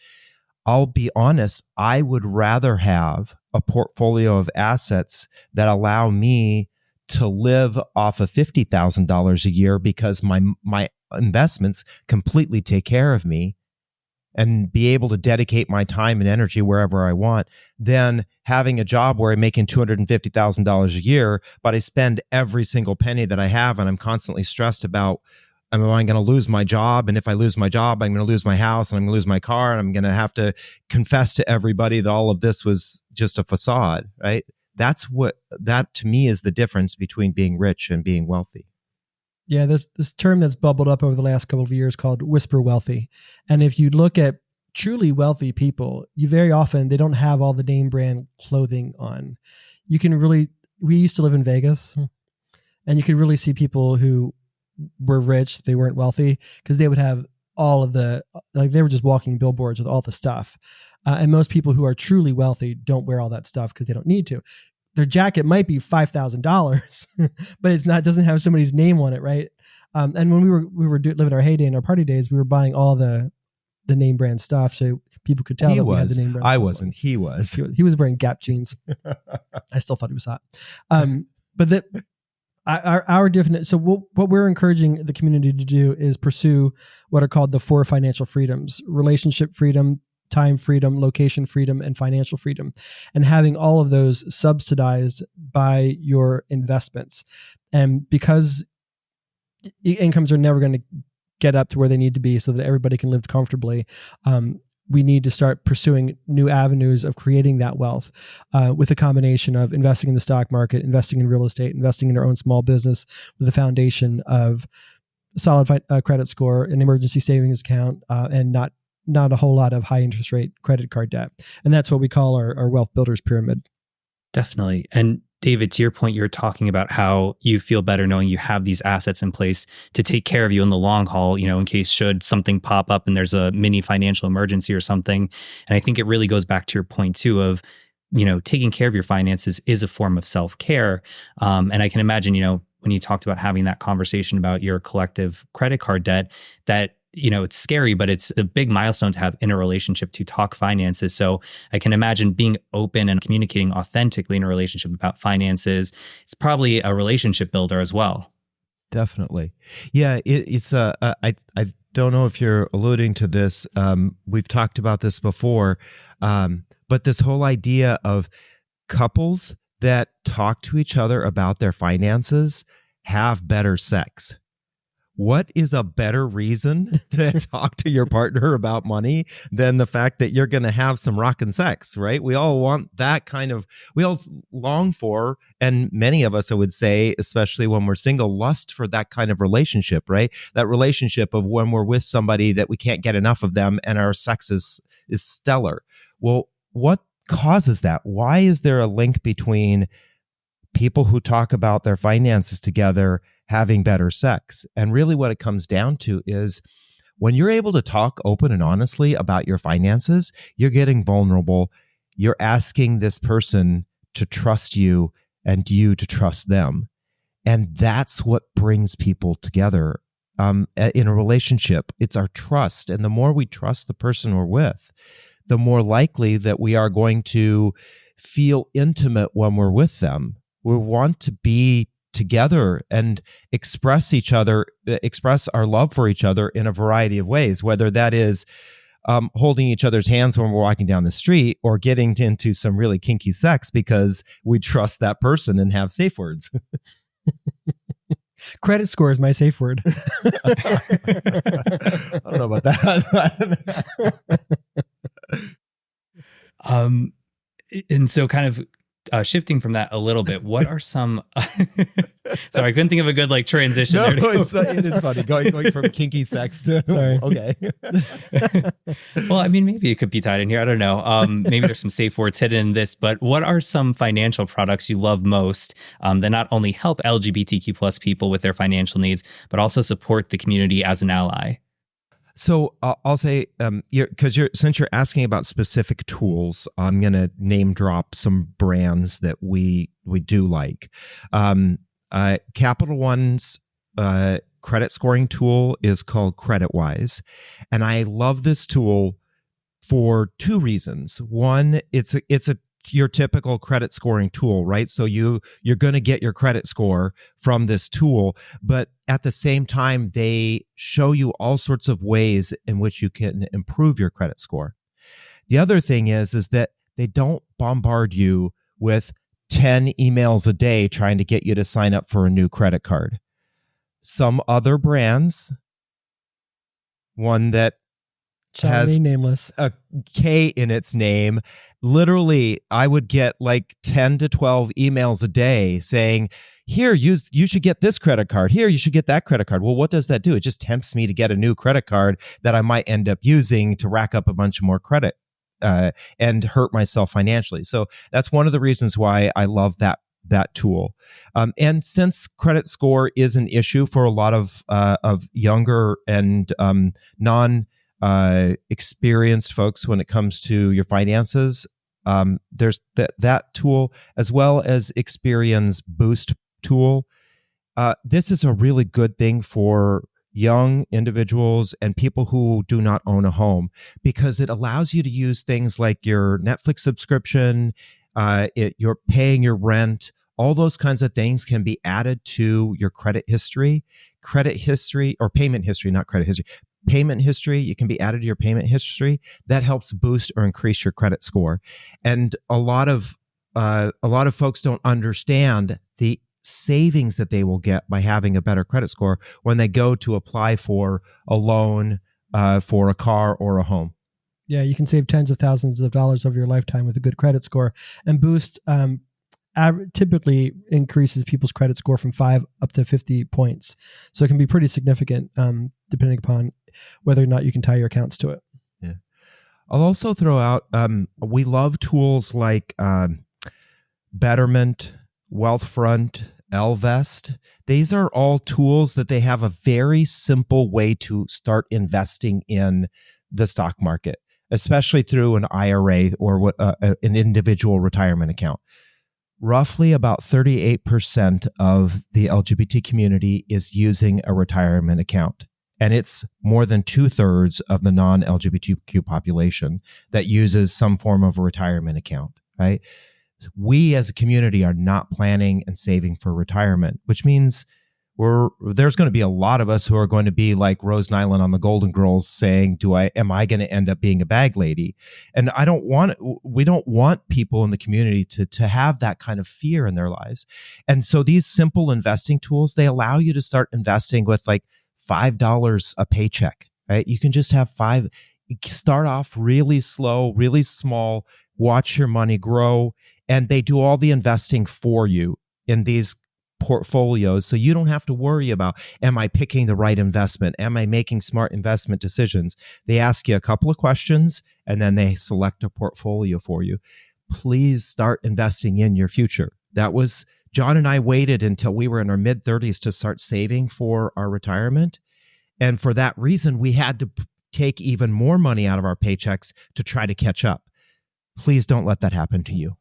Speaker 1: I'll be honest, I would rather have a portfolio of assets that allow me to live off of $50,000 a year because my investments completely take care of me, and be able to dedicate my time and energy wherever I want, than having a job where I'm making $250,000 a year, but I spend every single penny that I have, and I'm constantly stressed about, am I going to lose my job? And if I lose my job, I'm going to lose my house, and I'm going to lose my car, and I'm going to have to confess to everybody that all of this was just a facade, right? That to me is the difference between being rich and being wealthy.
Speaker 2: Yeah, there's this term that's bubbled up over the last couple of years called whisper wealthy. And if you look at truly wealthy people, you very often, they don't have all the name brand clothing on. We used to live in Vegas, and you could really see people who were rich, they weren't wealthy, because they would have all of they were just walking billboards with all the stuff. And most people who are truly wealthy don't wear all that stuff because they don't need to. Their jacket might be $5,000, but doesn't have somebody's name on it, right? And when we were living our heyday in our party days, we were buying all the name brand stuff, so people could tell we had the name brand.
Speaker 1: I wasn't. He was.
Speaker 2: He was wearing Gap jeans. I still thought he was hot. But our different. So what we're encouraging the community to do is pursue what are called the 4 financial freedoms: relationship freedom, time freedom, location freedom, and financial freedom, and having all of those subsidized by your investments. And because incomes are never going to get up to where they need to be so that everybody can live comfortably, we need to start pursuing new avenues of creating that wealth with a combination of investing in the stock market, investing in real estate, investing in our own small business with a foundation of solid credit score, an emergency savings account, and not a whole lot of high interest rate credit card debt. And that's what we call our wealth builders pyramid.
Speaker 3: Definitely. And David, to your point, you're talking about how you feel better knowing you have these assets in place to take care of you in the long haul, in case should something pop up and there's a mini financial emergency or something. And I think it really goes back to your point too of, taking care of your finances is a form of self-care. And I can imagine, when you talked about having that conversation about your collective credit card debt, that it's scary, but it's a big milestone to have in a relationship to talk finances. So I can imagine being open and communicating authentically in a relationship about finances. It's probably a relationship builder as well.
Speaker 1: Definitely. Yeah. I don't know if you're alluding to this. We've talked about this before. But this whole idea of couples that talk to each other about their finances have better sex. What is a better reason to talk to your partner about money than the fact that you're going to have some rockin' sex, right? We all want that we all long for, and many of us, I would say, especially when we're single, lust for that kind of relationship, right? That relationship of when we're with somebody that we can't get enough of them and our sex is stellar. Well, what causes that? Why is there a link between people who talk about their finances together having better sex? And really what it comes down to is when you're able to talk open and honestly about your finances, you're getting vulnerable. You're asking this person to trust you and you to trust them. And that's what brings people together in a relationship. It's our trust. And the more we trust the person we're with, the more likely that we are going to feel intimate when we're with them. We want to be together and express our love for each other in a variety of ways, whether that is holding each other's hands when we're walking down the street or getting into some really kinky sex because we trust that person and have safe words.
Speaker 2: Credit score is my safe word.
Speaker 1: I don't know about that.
Speaker 3: And so kind of shifting from that a little bit, what are some sorry, I couldn't think of a good transition there.
Speaker 1: It is funny going from kinky sex to
Speaker 2: sorry.
Speaker 1: Okay.
Speaker 3: Well, I mean, maybe it could be tied in here. I don't know. Maybe there's some safe words hidden in this, but what are some financial products you love most that not only help LGBTQ plus people with their financial needs, but also support the community as an ally?
Speaker 1: So I'll say, since you're asking about specific tools, I'm going to name drop some brands that we do like. Capital One's credit scoring tool is called CreditWise, and I love this tool for two reasons. One, it's your typical credit scoring tool, right? So you're going to get your credit score from this tool, but at the same time, they show you all sorts of ways in which you can improve your credit score. The other thing is that they don't bombard you with 10 emails a day trying to get you to sign up for a new credit card. Some other brands, one that has
Speaker 2: nameless,
Speaker 1: a K in its name, literally, I would get like 10 to 12 emails a day saying, here, you should get this credit card. Here, you should get that credit card. Well, what does that do? It just tempts me to get a new credit card that I might end up using to rack up a bunch more credit and hurt myself financially. So that's one of the reasons why I love that tool. And since credit score is an issue for a lot of younger and non-experienced folks when it comes to your finances, there's that tool, as well as Experian's Boost tool. This is a really good thing for young individuals and people who do not own a home, because it allows you to use things like your Netflix subscription, you're paying your rent. All those kinds of things can be added to your credit history, or payment history, not credit history. Payment history, you can be added to your payment history. That helps boost or increase your credit score. And a lot of folks don't understand the savings that they will get by having a better credit score when they go to apply for a loan for a car or a home.
Speaker 2: Yeah, you can save tens of thousands of dollars over your lifetime with a good credit score. And Boost typically increases people's credit score from 5 up to 50 points. So it can be pretty significant depending upon whether or not you can tie your accounts to it.
Speaker 1: Yeah. I'll also throw out, we love tools like Betterment, Wealthfront, Ellevest. These are all tools that they have a very simple way to start investing in the stock market, especially through an IRA or an individual retirement account. Roughly about 38% of the LGBT community is using a retirement account. And it's more than 2/3 of the non-LGBTQ population that uses some form of a retirement account, right? We as a community are not planning and saving for retirement, which means there's going to be a lot of us who are going to be like Rose Nyland on the Golden Girls saying, am I going to end up being a bag lady? And we don't want people in the community to have that kind of fear in their lives. And so these simple investing tools, they allow you to start investing with like $5 a paycheck, right? You can just have start off really slow, really small, watch your money grow, and they do all the investing for you in these portfolios, so you don't have to worry about, am I picking the right investment? Am I making smart investment decisions? They ask you a couple of questions, and then they select a portfolio for you. Please start investing in your future. That was, John and I waited until we were in our mid-30s to start saving for our retirement. And for that reason, we had to take even more money out of our paychecks to try to catch up. Please don't let that happen to you.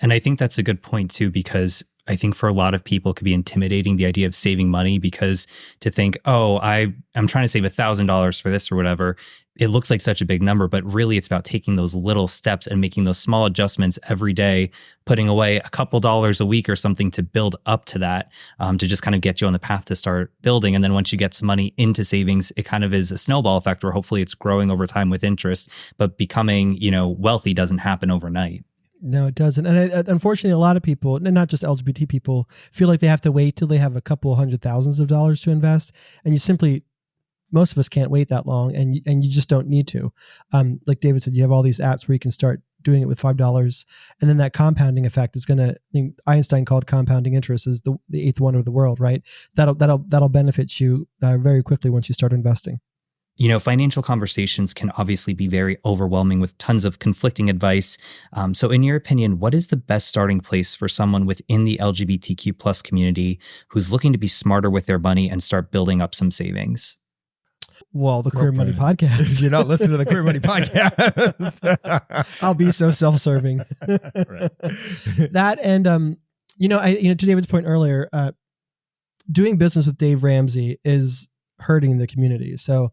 Speaker 3: And I think that's a good point too, because I think for a lot of people it could be intimidating, the idea of saving money, because to think, oh, I'm trying to save $1,000 for this or whatever, it looks like such a big number, but really it's about taking those little steps and making those small adjustments every day, putting away a couple dollars a week or something to build up to that, to just kind of get you on the path to start building. And then once you get some money into savings, it kind of is a snowball effect where hopefully it's growing over time with interest, but becoming, wealthy doesn't happen overnight.
Speaker 2: No, it doesn't. And unfortunately, a lot of people, and not just LGBT people, feel like they have to wait till they have a couple $100,000s to invest. And most of us can't wait that long, and you just don't need to. Like David said, you have all these apps where you can start doing it with $5. And then that compounding effect is going to, Einstein called compounding interest is the eighth wonder of the world, right? That'll benefit you very quickly once you start investing.
Speaker 3: Financial conversations can obviously be very overwhelming with tons of conflicting advice. So in your opinion, what is the best starting place for someone within the LGBTQ plus community who's looking to be smarter with their money and start building up some savings?
Speaker 2: Well, the Career Money Podcast.
Speaker 1: You're not listening to the Career Money Podcast.
Speaker 2: I'll be so self-serving.
Speaker 1: Right.
Speaker 2: That and to David's point earlier, doing business with Dave Ramsey is hurting the community. So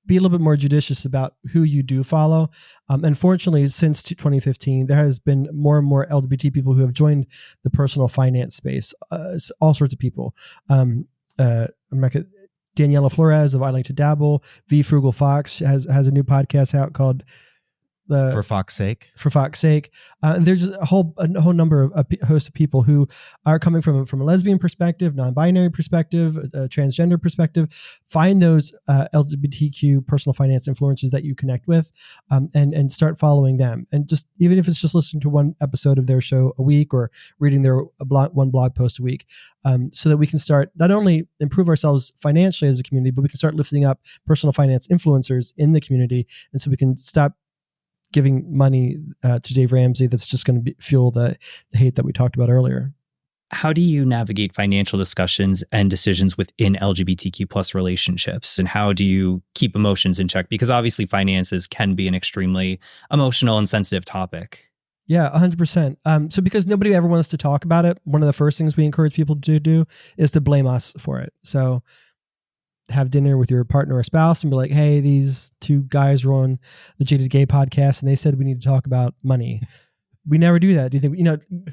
Speaker 2: be a little bit more judicious about who you do follow. Unfortunately, since 2015, there has been more and more LGBT people who have joined the personal finance space. All sorts of people. Daniela Flores of I Like to Dabble. V Frugal Fox has a new podcast out called
Speaker 1: For Fox's sake.
Speaker 2: For Fox's sake. And there's a whole number of host of people who are coming from a lesbian perspective, non-binary perspective, a transgender perspective. Find those LGBTQ personal finance influencers that you connect with, and start following them. And just even if it's just listening to one episode of their show a week or reading their one blog post a week, so that we can start not only improve ourselves financially as a community, but we can start lifting up personal finance influencers in the community, and so we can stop giving money to Dave Ramsey that's just going to fuel the hate that we talked about earlier.
Speaker 3: How do you navigate financial discussions and decisions within LGBTQ plus relationships? And how do you keep emotions in check? Because obviously finances can be an extremely emotional and sensitive topic.
Speaker 2: Yeah, 100%. So because nobody ever wants to talk about it, one of the first things we encourage people to do is to blame us for it. So have dinner with your partner or spouse and be like, hey, these two guys were on the Jaded Gay podcast and they said we need to talk about money. We never do that. Do you think,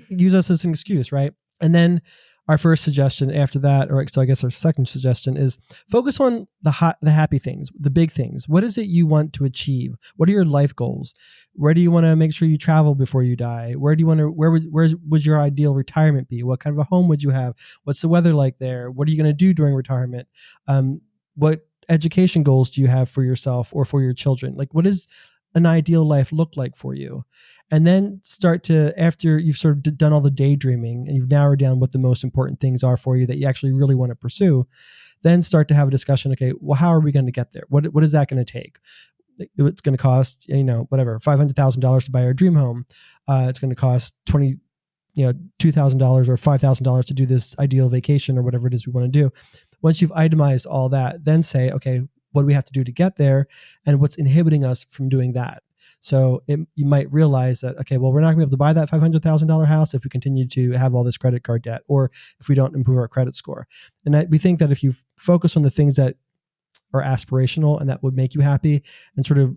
Speaker 2: use us as an excuse, right? And then our first suggestion after that, or so I guess our second suggestion is focus on the happy things, the big things. What is it you want to achieve? What are your life goals? Where do you want to make sure you travel before you die? Where would your ideal retirement be? What kind of a home would you have? What's the weather like there? What are you going to do during retirement? What education goals do you have for yourself or for your children? Like, what does an ideal life look like for you? And then start to, after you've sort of done all the daydreaming and you've narrowed down what the most important things are for you that you actually really want to pursue, then start to have a discussion. Okay, well, how are we going to get there? What is that going to take? It's going to cost, whatever, $500,000 to buy our dream home. It's going to cost $2,000 or $5,000 to do this ideal vacation or whatever it is we want to do. Once you've itemized all that, then say, okay, what do we have to do to get there? And what's inhibiting us from doing that? So you might realize that, okay, well, we're not going to be able to buy that $500,000 house if we continue to have all this credit card debt or if we don't improve our credit score. And we think that if you focus on the things that are aspirational and that would make you happy and sort of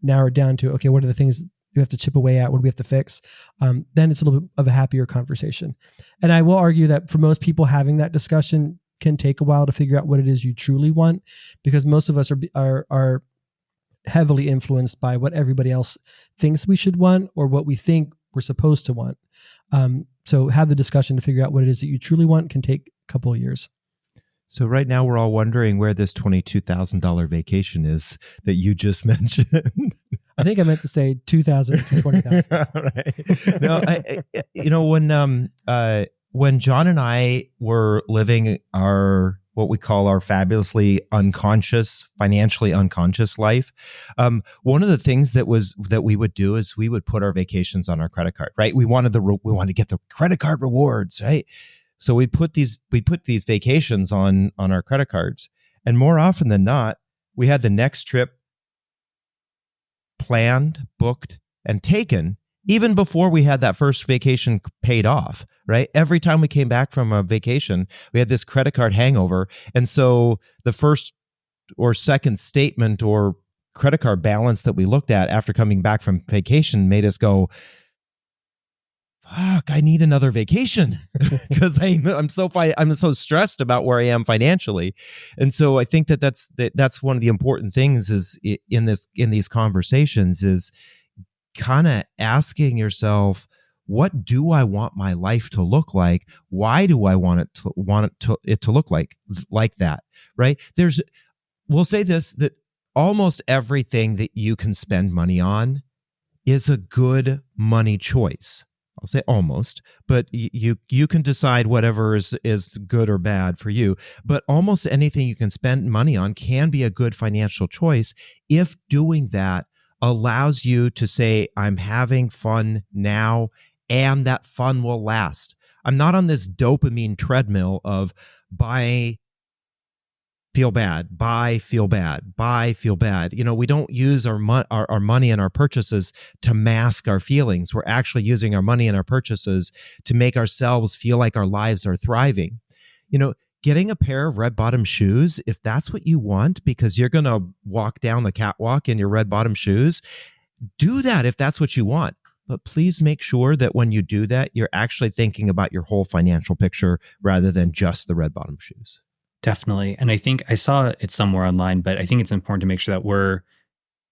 Speaker 2: narrow it down to, okay, what are the things we have to chip away at? What do we have to fix? Then it's a little bit of a happier conversation. And I will argue that for most people, having that discussion can take a while to figure out what it is you truly want, because most of us are heavily influenced by what everybody else thinks we should want or what we think we're supposed to want. So have the discussion to figure out what it is that you truly want can take a couple of years.
Speaker 1: So right now we're all wondering where this $22,000 vacation is that you just mentioned.
Speaker 2: I think I meant to say 2,000 to 20,000.
Speaker 1: Right. No, when John and I were living what we call our fabulously financially unconscious life, one of the things that we would do is we would put our vacations on our credit card, right? We wanted to get the credit card rewards, right? So we put these vacations on our credit cards, and more often than not, we had the next trip planned, booked, and taken even before we had that first vacation paid off, right? Every time we came back from a vacation, we had this credit card hangover. And so the first or second statement or credit card balance that we looked at after coming back from vacation made us go, fuck, I need another vacation because I'm so stressed about where I am financially. And so I think that's one of the important things is in these conversations is kind of asking yourself, what do I want my life to look like? Why do I want it to look like that? Right? We'll say this, that almost everything that you can spend money on is a good money choice. I'll say almost, but you can decide whatever is good or bad for you. But almost anything you can spend money on can be a good financial choice if doing that allows you to say, I'm having fun now, and that fun will last. I'm not on this dopamine treadmill of buy, feel bad, buy, feel bad, buy, feel bad. We don't use our money and our purchases to mask our feelings. We're actually using our money and our purchases to make ourselves feel like our lives are thriving. getting a pair of red bottom shoes, if that's what you want, because you're going to walk down the catwalk in your red bottom shoes, do that if that's what you want. But please make sure that when you do that, you're actually thinking about your whole financial picture rather than just the red bottom shoes.
Speaker 3: Definitely. And I think I saw it somewhere online, but I think it's important to make sure that we're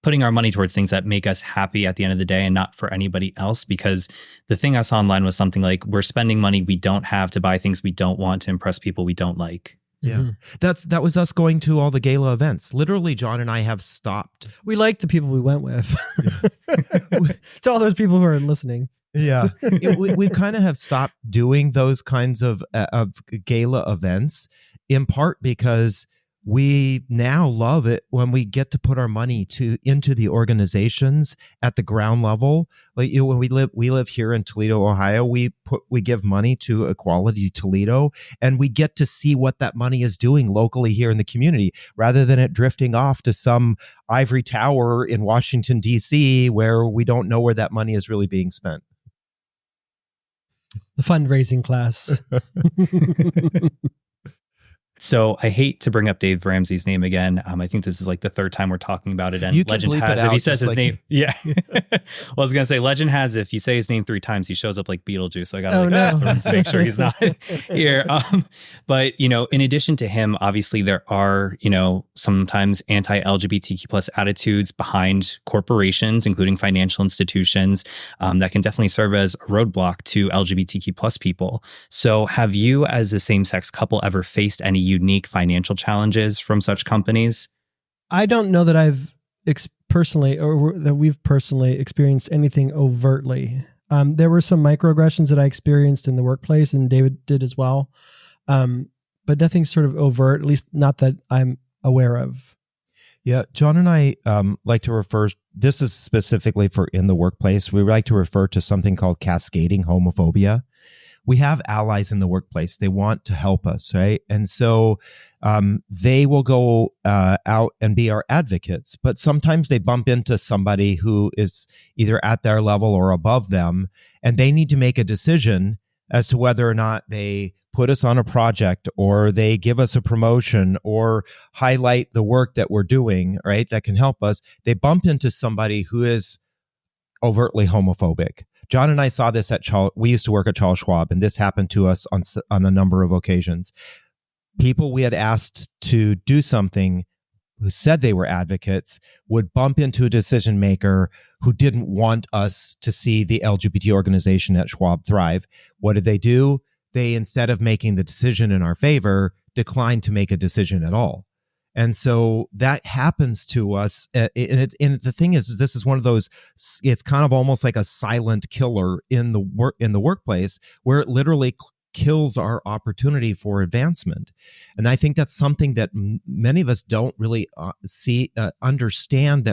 Speaker 3: putting our money towards things that make us happy at the end of the day and not for anybody else. Because the thing I saw online was something like, we're spending money we don't have to buy things we don't want to impress people we don't like.
Speaker 1: Yeah. That was us going to all the gala events. Literally, John and I have stopped.
Speaker 2: We like the people we went with. To all those people who are listening.
Speaker 1: Yeah. We kind of have stopped doing those kinds of gala events, in part because we now love it when we get to put our money into the organizations at the ground level. Like, when we live here in Toledo, Ohio, we give money to Equality Toledo, and we get to see what that money is doing locally here in the community, rather than it drifting off to some ivory tower in Washington, D.C., where we don't know where that money is really being spent.
Speaker 2: The fundraising class.
Speaker 3: So I hate to bring up Dave Ramsey's name again. I think this is like the third time we're talking about it. And
Speaker 1: You can
Speaker 3: legend
Speaker 1: bleep
Speaker 3: has,
Speaker 1: it
Speaker 3: if he
Speaker 1: out,
Speaker 3: says his
Speaker 1: just
Speaker 3: name, yeah. Well, I was gonna say, legend has, if you say his name 3 times, he shows up like Beetlejuice. So I gotta to make sure he's not here. But in addition to him, obviously there are sometimes anti-LGBTQ plus attitudes behind corporations, including financial institutions, that can definitely serve as a roadblock to LGBTQ plus people. So have you, as a same-sex couple, ever faced any unique financial challenges from such companies?
Speaker 2: I don't know that I've personally, or that we've personally experienced anything overtly. There were some microaggressions that I experienced in the workplace, and David did as well. But nothing sort of overt, at least not that I'm aware of.
Speaker 1: Yeah, John and I like to refer, this is specifically for in the workplace, we like to refer to something called cascading homophobia. We have allies in the workplace. They want to help us, right? And so they will go out and be our advocates, but sometimes they bump into somebody who is either at their level or above them, and they need to make a decision as to whether or not they put us on a project, or they give us a promotion, or highlight the work that we're doing, right, that can help us. They bump into somebody who is overtly homophobic. John and I saw this we used to work at Charles Schwab, and this happened to us on a number of occasions. People we had asked to do something, who said they were advocates, would bump into a decision maker who didn't want us to see the LGBT organization at Schwab thrive. What did they do? They, instead of making the decision in our favor, declined to make a decision at all. And so that happens to us. And the thing is, this is one of those, it's kind of almost like a silent killer in the workplace, where it literally kills our opportunity for advancement. And I think that's something that many of us don't really understand,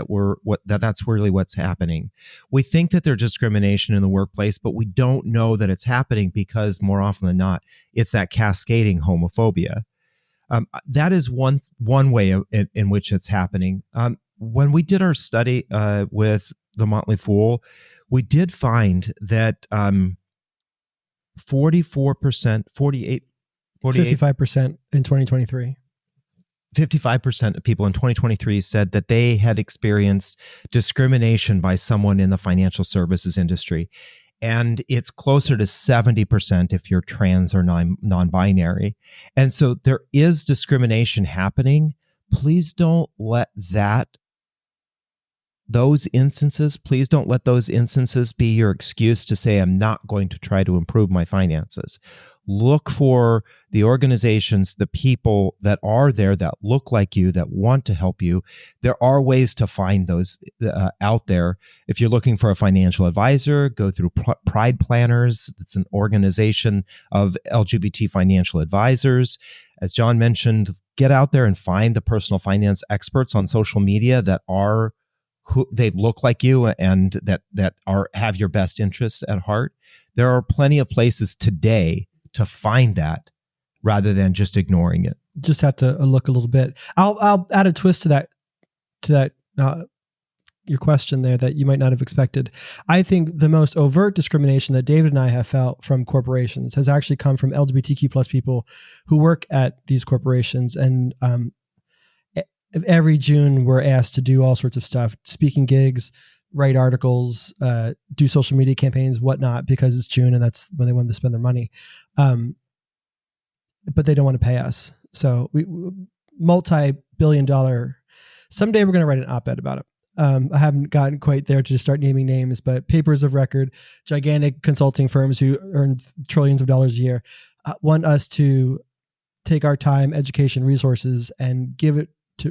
Speaker 1: that's really what's happening. We think that there's discrimination in the workplace, but we don't know that it's happening, because more often than not, it's that cascading homophobia. That is one way in which it's happening. When we did our study with the Motley Fool, we did find that 55%
Speaker 2: in 2023.
Speaker 1: 55% of people in 2023 said that they had experienced discrimination by someone in the financial services industry. And it's closer to 70% if you're trans or non-binary. And so there is discrimination happening. Please don't let those instances be your excuse to say, I'm not going to try to improve my finances. Look for the organizations, the people that are there, that look like you, that want to help you. There are ways to find those out there. If you're looking for a financial advisor, go through Pride Planners. It's an organization of LGBT financial advisors. As John mentioned, get out there and find the personal finance experts on social media that are who they look like you and that have your best interests at heart. There are plenty of places today to find that, rather than just ignoring it.
Speaker 2: Just have to look a little bit. I'll add a twist to that your question there that you might not have expected. I think the most overt discrimination that David and I have felt from corporations has actually come from LGBTQ plus people who work at these corporations. And every June, we're asked to do all sorts of stuff, speaking gigs, write articles, do social media campaigns, whatnot, because it's June and that's when they want to spend their money. But they don't want to pay us. So we multi-billion-dollar. Someday we're going to write an op-ed about it. I haven't gotten quite there to start naming names, but papers of record, gigantic consulting firms who earn trillions of dollars a year want us to take our time, education, resources, and give it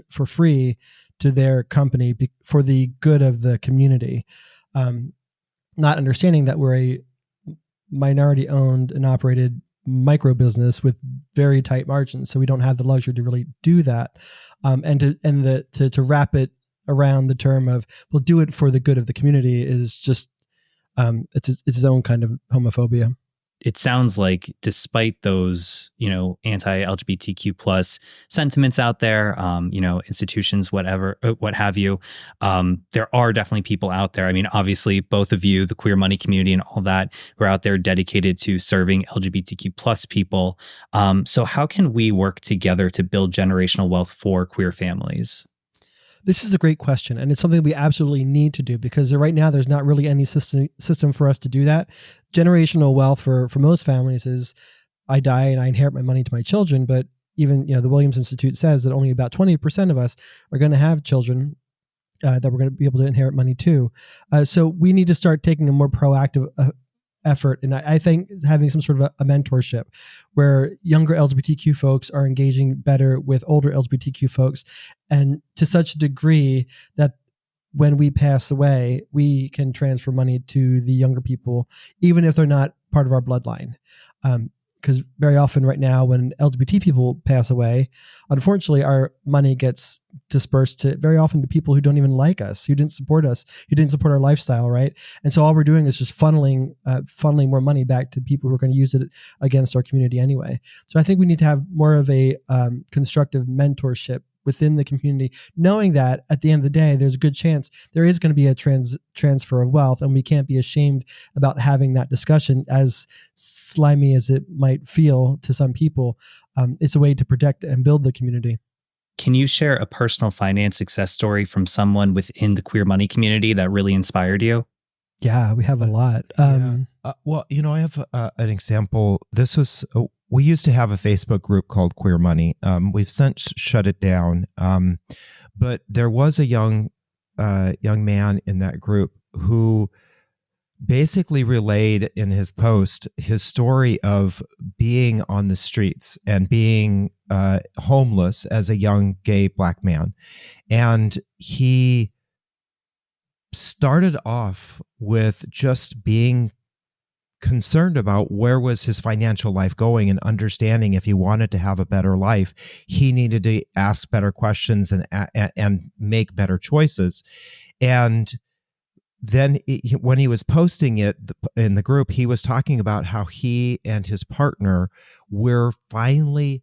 Speaker 2: for free to their company for the good of the community. Not understanding that we're a minority-owned and operated micro business with very tight margins, so we don't have the luxury to really do that. And to wrap it around the term of we'll do it for the good of the community is just it's its own kind of homophobia.
Speaker 3: It sounds like despite those, anti-LGBTQ plus sentiments out there, institutions, whatever, what have you, there are definitely people out there. I mean, obviously, both of you, the queer money community and all that, who are out there dedicated to serving LGBTQ plus people. So how can we work together to build generational wealth for queer families?
Speaker 2: This is a great question, and it's something we absolutely need to do because right now there's not really any system for us to do that. Generational wealth for most families is I die and I inherit my money to my children, but even the Williams Institute says that only about 20% of us are going to have children that we're going to be able to inherit money to. So we need to start taking a more proactive effort. And I think having some sort of a mentorship where younger LGBTQ folks are engaging better with older LGBTQ folks, and to such a degree that when we pass away, we can transfer money to the younger people, even if they're not part of our bloodline. Because very often right now when LGBT people pass away, unfortunately, our money gets dispersed very often to people who don't even like us, who didn't support us, who didn't support our lifestyle, right? And so all we're doing is just funneling more money back to people who are going to use it against our community anyway. So I think we need to have more of a constructive mentorship within the community, knowing that at the end of the day, there's a good chance there is going to be a transfer of wealth, and we can't be ashamed about having that discussion, as slimy as it might feel to some people. It's a way to protect and build the community.
Speaker 3: Can you share a personal finance success story from someone within the queer money community that really inspired you?
Speaker 2: Yeah, we have a lot.
Speaker 1: Well, I have an example. This was we used to have a Facebook group called Queer Money. We've since shut it down. But there was a young man in that group who basically relayed in his post his story of being on the streets and being homeless as a young gay Black man. And he started off with just being concerned about where was his financial life going, and understanding if he wanted to have a better life, he needed to ask better questions and make better choices. And then when he was posting it in the group, he was talking about how he and his partner were finally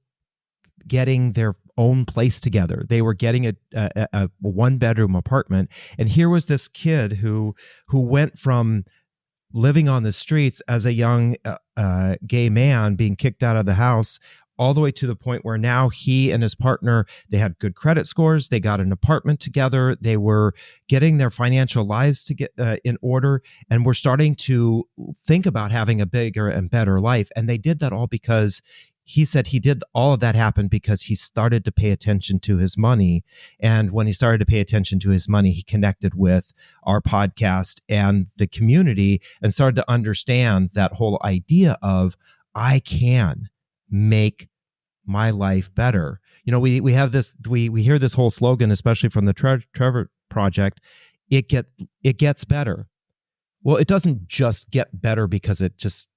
Speaker 1: getting their own place together. They were getting a one-bedroom apartment. And here was this kid who went from living on the streets as a young gay man, being kicked out of the house, all the way to the point where now he and his partner, they had good credit scores, they got an apartment together, they were getting their financial lives to get in order, and were starting to think about having a bigger and better life. And they did that all because he said he did all of that happen because he started to pay attention to his money. And when he started to pay attention to his money, he connected with our podcast and the community and started to understand that whole idea of, I can make my life better. We have this, we hear this whole slogan, especially from the Trevor Project, it gets better. Well, it doesn't just get better because it just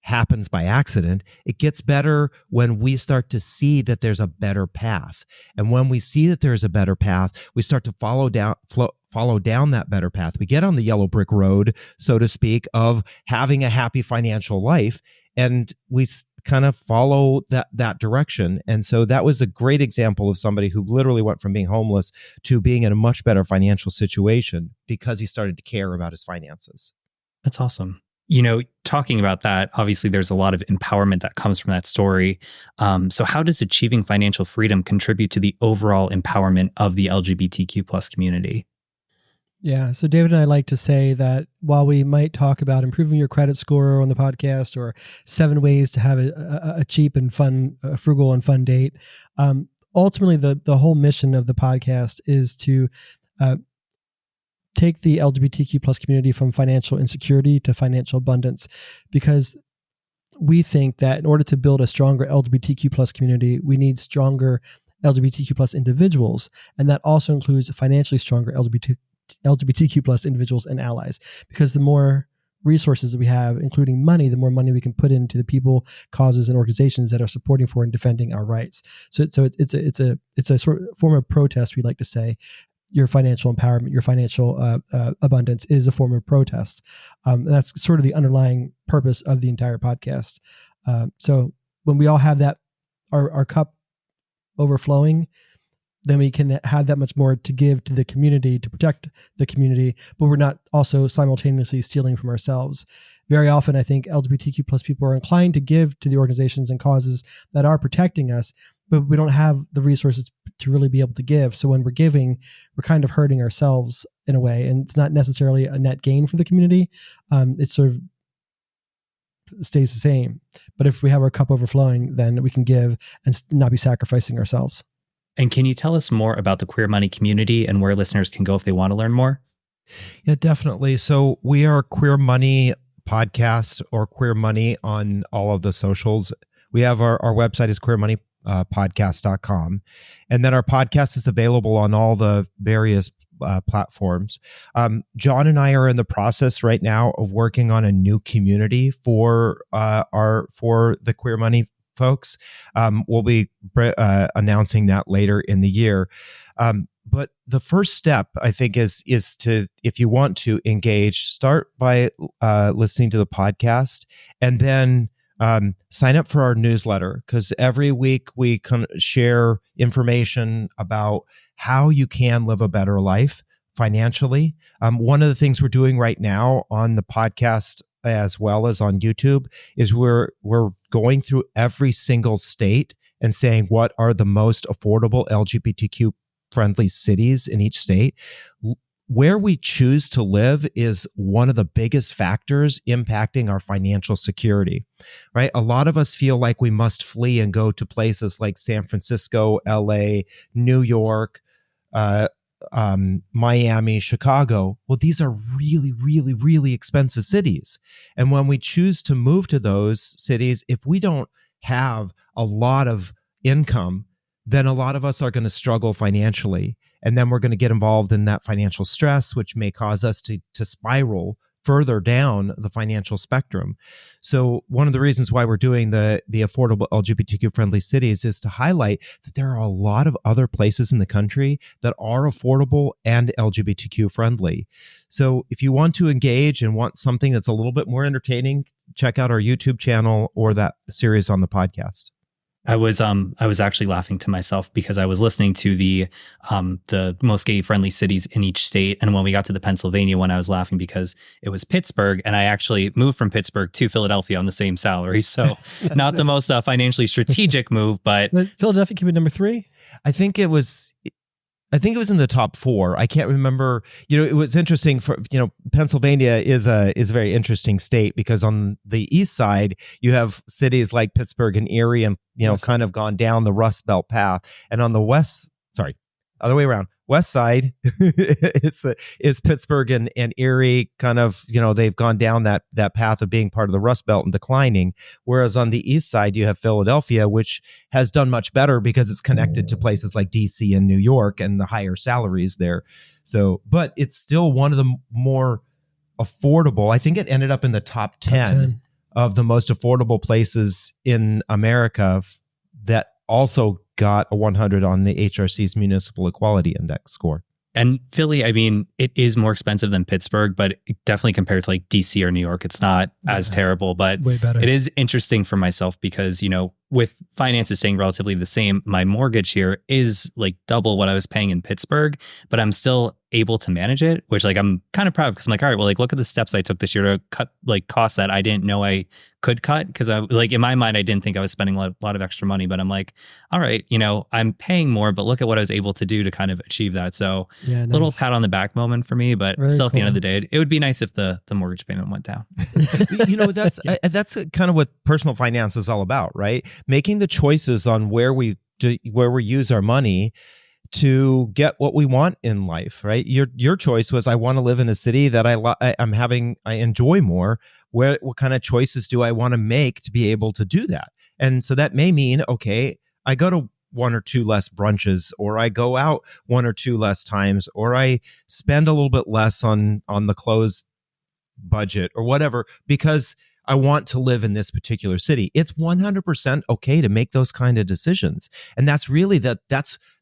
Speaker 1: happens by accident. It gets better when we start to see that there's a better path. And when we see that there's a better path, we start to follow down that better path. We get on the yellow brick road, so to speak, of having a happy financial life. And we kind of follow that direction. And so that was a great example of somebody who literally went from being homeless to being in a much better financial situation because he started to care about his finances.
Speaker 3: That's awesome. Talking about that, obviously there's a lot of empowerment that comes from that story. So how does achieving financial freedom contribute to the overall empowerment of the LGBTQ plus community?
Speaker 2: Yeah. So David and I like to say that while we might talk about improving your credit score on the podcast or 7 ways to have a cheap and fun, frugal and fun date, ultimately the whole mission of the podcast is to take the LGBTQ plus community from financial insecurity to financial abundance, because we think that in order to build a stronger LGBTQ plus community, we need stronger LGBTQ plus individuals. And that also includes financially stronger LGBTQ plus individuals and allies, because the more resources that we have, including money, the more money we can put into the people, causes, and organizations that are supporting for and defending our rights. So it's a sort of form of protest, we like to say. Your financial empowerment, your financial abundance is a form of protest. And that's sort of the underlying purpose of the entire podcast. So when we all have that, our cup overflowing, then we can have that much more to give to the community, to protect the community, but we're not also simultaneously stealing from ourselves. Very often, I think LGBTQ plus people are inclined to give to the organizations and causes that are protecting us, but we don't have the resources to really be able to give. So when we're giving, we're kind of hurting ourselves in a way, and it's not necessarily a net gain for the community. It sort of stays the same. But if we have our cup overflowing, then we can give and not be sacrificing ourselves.
Speaker 3: And can you tell us more about the Queer Money community and where listeners can go if they want to learn more?
Speaker 1: Yeah, definitely. So we are Queer Money Podcast or Queer Money on all of the socials. We have our website is queermoneypodcast.com. And then our podcast is available on all the various platforms. John and I are in the process right now of working on a new community for the Queer Money folks. We'll be announcing that later in the year. But the first step, I think, is to, if you want to engage, start by listening to the podcast, and then sign up for our newsletter, because every week we share information about how you can live a better life financially. One of the things we're doing right now on the podcast as well as on YouTube is we're going through every single state and saying what are the most affordable LGBTQ friendly cities in each state. Where we choose to live is one of the biggest factors impacting our financial security, right? A lot of us feel like we must flee and go to places like San Francisco, LA, New York, Miami, Chicago. Well, these are really, really, really expensive cities. And when we choose to move to those cities, if we don't have a lot of income, then a lot of us are going to struggle financially. And then we're going to get involved in that financial stress, which may cause us to spiral further down the financial spectrum. So one of the reasons why we're doing the affordable LGBTQ friendly cities is to highlight that there are a lot of other places in the country that are affordable and LGBTQ friendly. So if you want to engage and want something that's a little bit more entertaining, check out our YouTube channel or that series on the podcast.
Speaker 3: I was actually laughing to myself because I was listening to the most gay friendly cities in each state, and when we got to the Pennsylvania one, I was laughing because it was Pittsburgh, and I actually moved from Pittsburgh to Philadelphia on the same salary. So not the most financially strategic move, but
Speaker 2: Philadelphia came in number 3.
Speaker 1: I think it was in the top 4. I can't remember. It was interesting Pennsylvania is a very interesting state because on the east side, you have cities like Pittsburgh and Erie and, kind of gone down the Rust Belt path. And on the other way around, west side, it's Pittsburgh and Erie kind of, they've gone down that path of being part of the Rust Belt and declining. Whereas on the east side, you have Philadelphia, which has done much better because it's connected to places like DC and New York and the higher salaries there. So, but it's still one of the more affordable. I think it ended up in the top 10 of the most affordable places in America that also got a 100 on the HRC's Municipal Equality Index score.
Speaker 3: And Philly, I mean, it is more expensive than Pittsburgh, but definitely compared to like DC or New York, it's not as terrible. But
Speaker 2: way better.
Speaker 3: It is interesting for myself because, with finances staying relatively the same, my mortgage here is like double what I was paying in Pittsburgh, but I'm still able to manage it, which like I'm kind of proud of because I'm like, all right, well, like look at the steps I took this year to cut like costs that I didn't know I could cut because I like in my mind I didn't think I was spending a lot of extra money, but I'm like, all right, I'm paying more, but look at what I was able to do to kind of achieve that. So
Speaker 2: Yeah, nice.
Speaker 3: little pat on the back moment for me, but
Speaker 2: Very
Speaker 3: still at the end of
Speaker 2: cool.
Speaker 3: the day, it would be nice if the mortgage payment went down.
Speaker 1: That's kind of what personal finance is all about, right? Making the choices on where we use our money to get what we want in life, right? Your choice was I want to live in a city that I enjoy more. What kind of choices do I want to make to be able to do that? And so that may mean, okay, I go to one or two less brunches, or I go out one or two less times, or I spend a little bit less on the clothes budget or whatever, because I want to live in this particular city. It's 100% okay to make those kind of decisions. And that's really that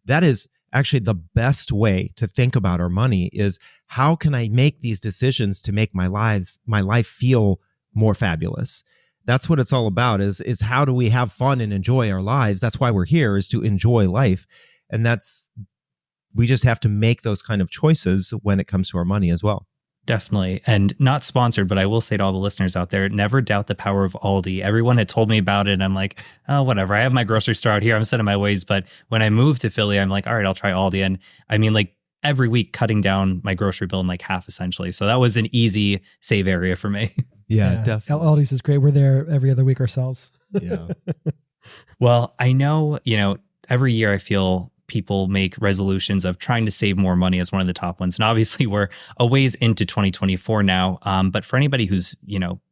Speaker 1: is actually the best way to think about our money is how can I make these decisions to make my life feel more fabulous? That's what it's all about is how do we have fun and enjoy our lives? That's why we're here, is to enjoy life. And we just have to make those kind of choices when it comes to our money as well.
Speaker 3: Definitely. And not sponsored, but I will say to all the listeners out there, never doubt the power of Aldi. Everyone had told me about it. And I'm like, oh, whatever. I have my grocery store out here. I'm set in my ways. But when I moved to Philly, I'm like, all right, I'll try Aldi. And I mean, like every week cutting down my grocery bill in like half essentially. So that was an easy save area for me.
Speaker 1: Yeah, definitely.
Speaker 2: Aldi's is great. We're there every other week ourselves.
Speaker 1: Yeah.
Speaker 3: Well, I know, every year I feel people make resolutions of trying to save more money as one of the top ones. And obviously we're a ways into 2024 now. But for anybody who's,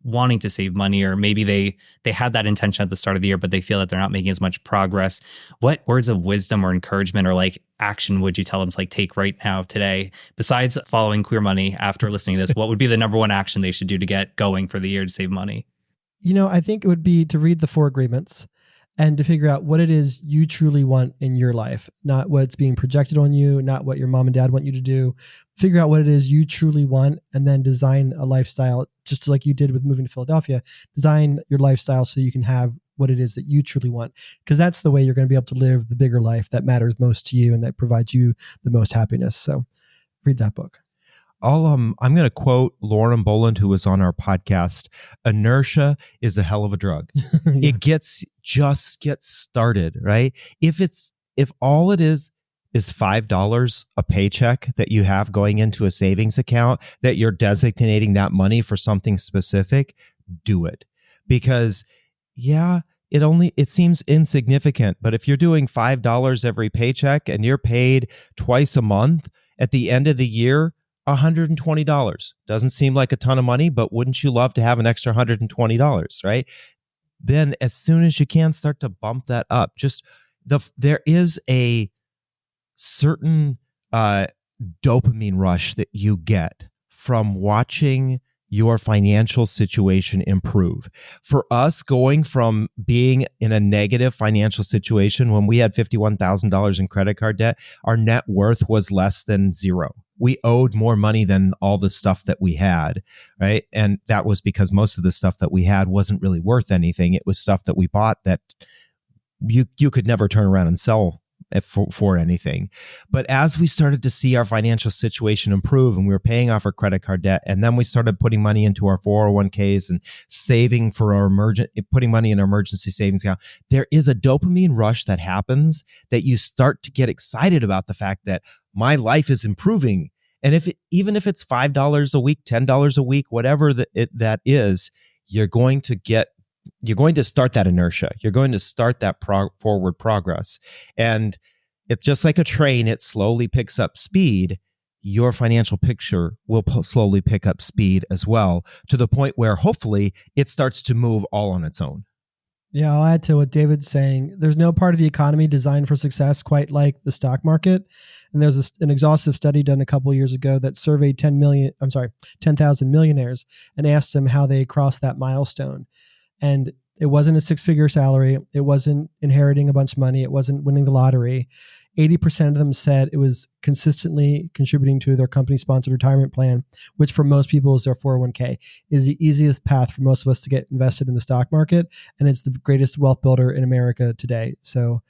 Speaker 3: wanting to save money, or maybe they had that intention at the start of the year, but they feel that they're not making as much progress, what words of wisdom or encouragement or like action would you tell them to like take right now today, besides following Queer Money after listening to this? What would be the number one action they should do to get going for the year to save money?
Speaker 2: I think it would be to read the 4 agreements and to figure out what it is you truly want in your life, not what's being projected on you, not what your mom and dad want you to do. Figure out what it is you truly want, and then design a lifestyle, just like you did with moving to Philadelphia. Design your lifestyle so you can have what it is that you truly want, because that's the way you're going to be able to live the bigger life that matters most to you and that provides you the most happiness. So read that book.
Speaker 1: I'm going to quote Lauren Boland, who was on our podcast. Inertia is a hell of a drug.
Speaker 2: Yeah.
Speaker 1: It just gets started, right? If all it is $5 a paycheck that you have going into a savings account, that you're designating that money for something specific, do it. Because it seems insignificant, but if you're doing $5 every paycheck and you're paid twice a month, at the end of the year, $120 doesn't seem like a ton of money, but wouldn't you love to have an extra $120, right? Then as soon as you can, start to bump that up. There is a certain dopamine rush that you get from watching your financial situation improve. For us, going from being in a negative financial situation when we had $51,000 in credit card debt, our net worth was less than zero. We owed more money than all the stuff that we had, right? And that was because most of the stuff that we had wasn't really worth anything. It was stuff that we bought that you could never turn around and sell for anything. But as we started to see our financial situation improve and we were paying off our credit card debt, and then we started putting money into our 401ks and saving for putting money in our emergency savings account, there is a dopamine rush that happens that you start to get excited about the fact that my life is improving. And even if it's $5 a week, $10 a week, whatever that is, you're going to start that inertia. You're going to start that forward progress. And it's just like a train, it slowly picks up speed. Your financial picture will slowly pick up speed as well, to the point where hopefully it starts to move all on its own.
Speaker 2: Yeah, I'll add to what David's saying. There's no part of the economy designed for success quite like the stock market. And there's an exhaustive study done a couple of years ago that surveyed 10,000 millionaires and asked them how they crossed that milestone. And it wasn't a 6-figure salary. It wasn't inheriting a bunch of money. It wasn't winning the lottery. 80% of them said it was consistently contributing to their company-sponsored retirement plan, which for most people is their 401k, is the easiest path for most of us to get invested in the stock market. And it's the greatest wealth builder in America today. So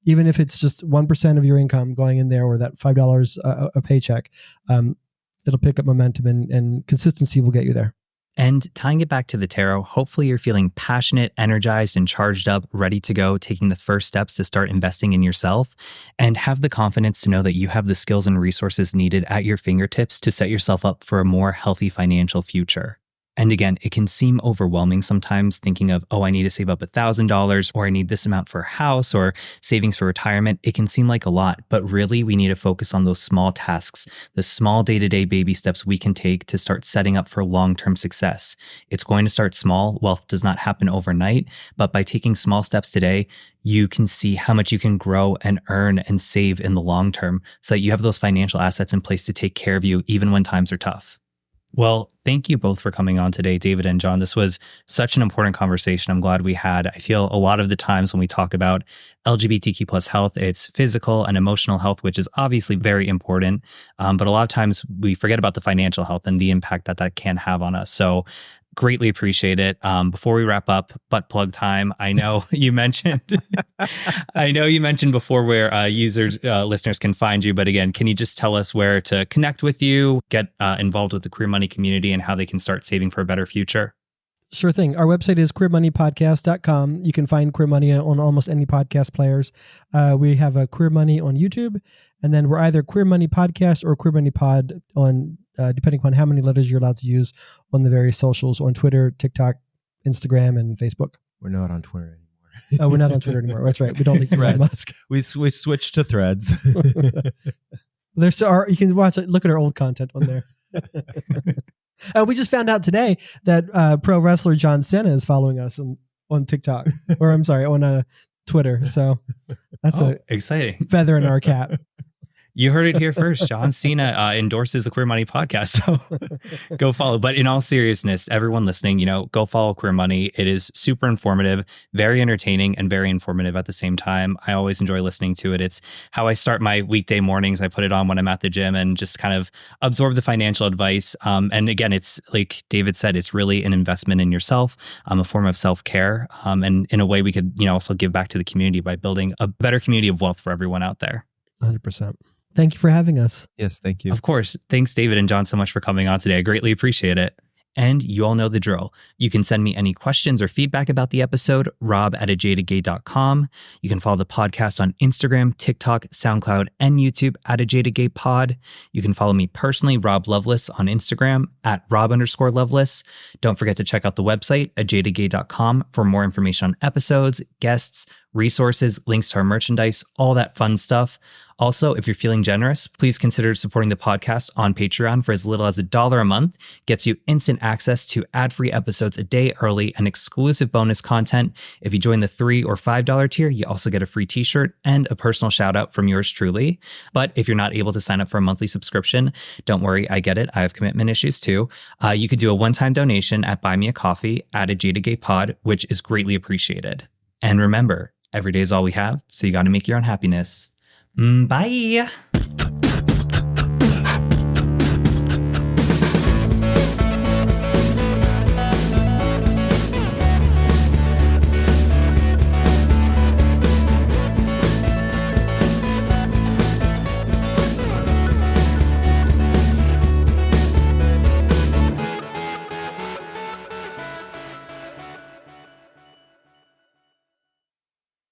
Speaker 2: even if it's just 1% of your income going in there, or that $5 a paycheck, it'll pick up momentum, and consistency will get you there.
Speaker 3: And tying it back to the tarot, hopefully you're feeling passionate, energized, and charged up, ready to go, taking the first steps to start investing in yourself, and have the confidence to know that you have the skills and resources needed at your fingertips to set yourself up for a more healthy financial future. And again, it can seem overwhelming sometimes, thinking of, oh, I need to save up $1,000, or I need this amount for a house, or savings for retirement. It can seem like a lot, but really we need to focus on those small tasks, the small day-to-day baby steps we can take to start setting up for long-term success. It's going to start small. Wealth does not happen overnight, but by taking small steps today, you can see how much you can grow and earn and save in the long term, so that you have those financial assets in place to take care of you even when times are tough. Well, thank you both for coming on today, David and John. This was such an important conversation. I'm glad we had. I feel a lot of the times when we talk about LGBTQ plus health, it's physical and emotional health, which is obviously very important. But a lot of times we forget about the financial health and the impact that that can have on us. So greatly appreciate it. Before we wrap up, butt plug time. I know you mentioned, before where listeners can find you. But again, can you just tell us where to connect with you, get involved with the Queer Money community, and how they can start saving for a better future?
Speaker 2: Sure thing. Our website is queermoneypodcast.com. You can find Queer Money on almost any podcast players. We have a Queer Money on YouTube, and then we're either Queer Money Podcast or Queer Money Pod on depending upon how many letters you're allowed to use on the various socials, on Twitter, TikTok, Instagram, and Facebook.
Speaker 1: We're not on Twitter anymore.
Speaker 2: Oh, we're not on Twitter anymore. That's right. We don't like Elon Musk.
Speaker 1: We switched to Threads.
Speaker 2: You can look at our old content on there. We just found out today that pro wrestler John Cena is following us on TikTok, or I'm sorry, on Twitter. So that's
Speaker 3: exciting
Speaker 2: feather in our cap.
Speaker 3: You heard it here first. John Cena endorses the Queer Money podcast. So go follow. But in all seriousness, everyone listening, go follow Queer Money. It is super informative, very entertaining, and very informative at the same time. I always enjoy listening to it. It's how I start my weekday mornings. I put it on when I'm at the gym and just kind of absorb the financial advice. And again, it's like David said, it's really an investment in yourself, a form of self-care. And in a way we could, also give back to the community by building a better community of wealth for everyone out there.
Speaker 2: 100%. Thank you for having us.
Speaker 1: Yes, thank you.
Speaker 3: Of course. Thanks, David and John, so much for coming on today. I greatly appreciate it. And you all know the drill. You can send me any questions or feedback about the episode, rob@ajadagay.com. You can follow the podcast on Instagram, TikTok, SoundCloud, and YouTube @ajadagaypod. You can follow me personally, Rob Loveless, on Instagram @Rob_Loveless. Don't forget to check out the website, ajadagay.com, for more information on episodes, guests, resources, links to our merchandise, all that fun stuff. Also, if you're feeling generous, please consider supporting the podcast on Patreon for as little as $1 a month. Gets you instant access to ad-free episodes a day early and exclusive bonus content. If you join the $3 or $5 tier, you also get a free t-shirt and a personal shout out from yours truly. But if you're not able to sign up for a monthly subscription, don't worry, I get it. I have commitment issues too. You could do a one-time donation at Buy Me a Coffee @ajadagaypod, which is greatly appreciated. And remember, every day is all we have, so you got to make your own happiness. Bye.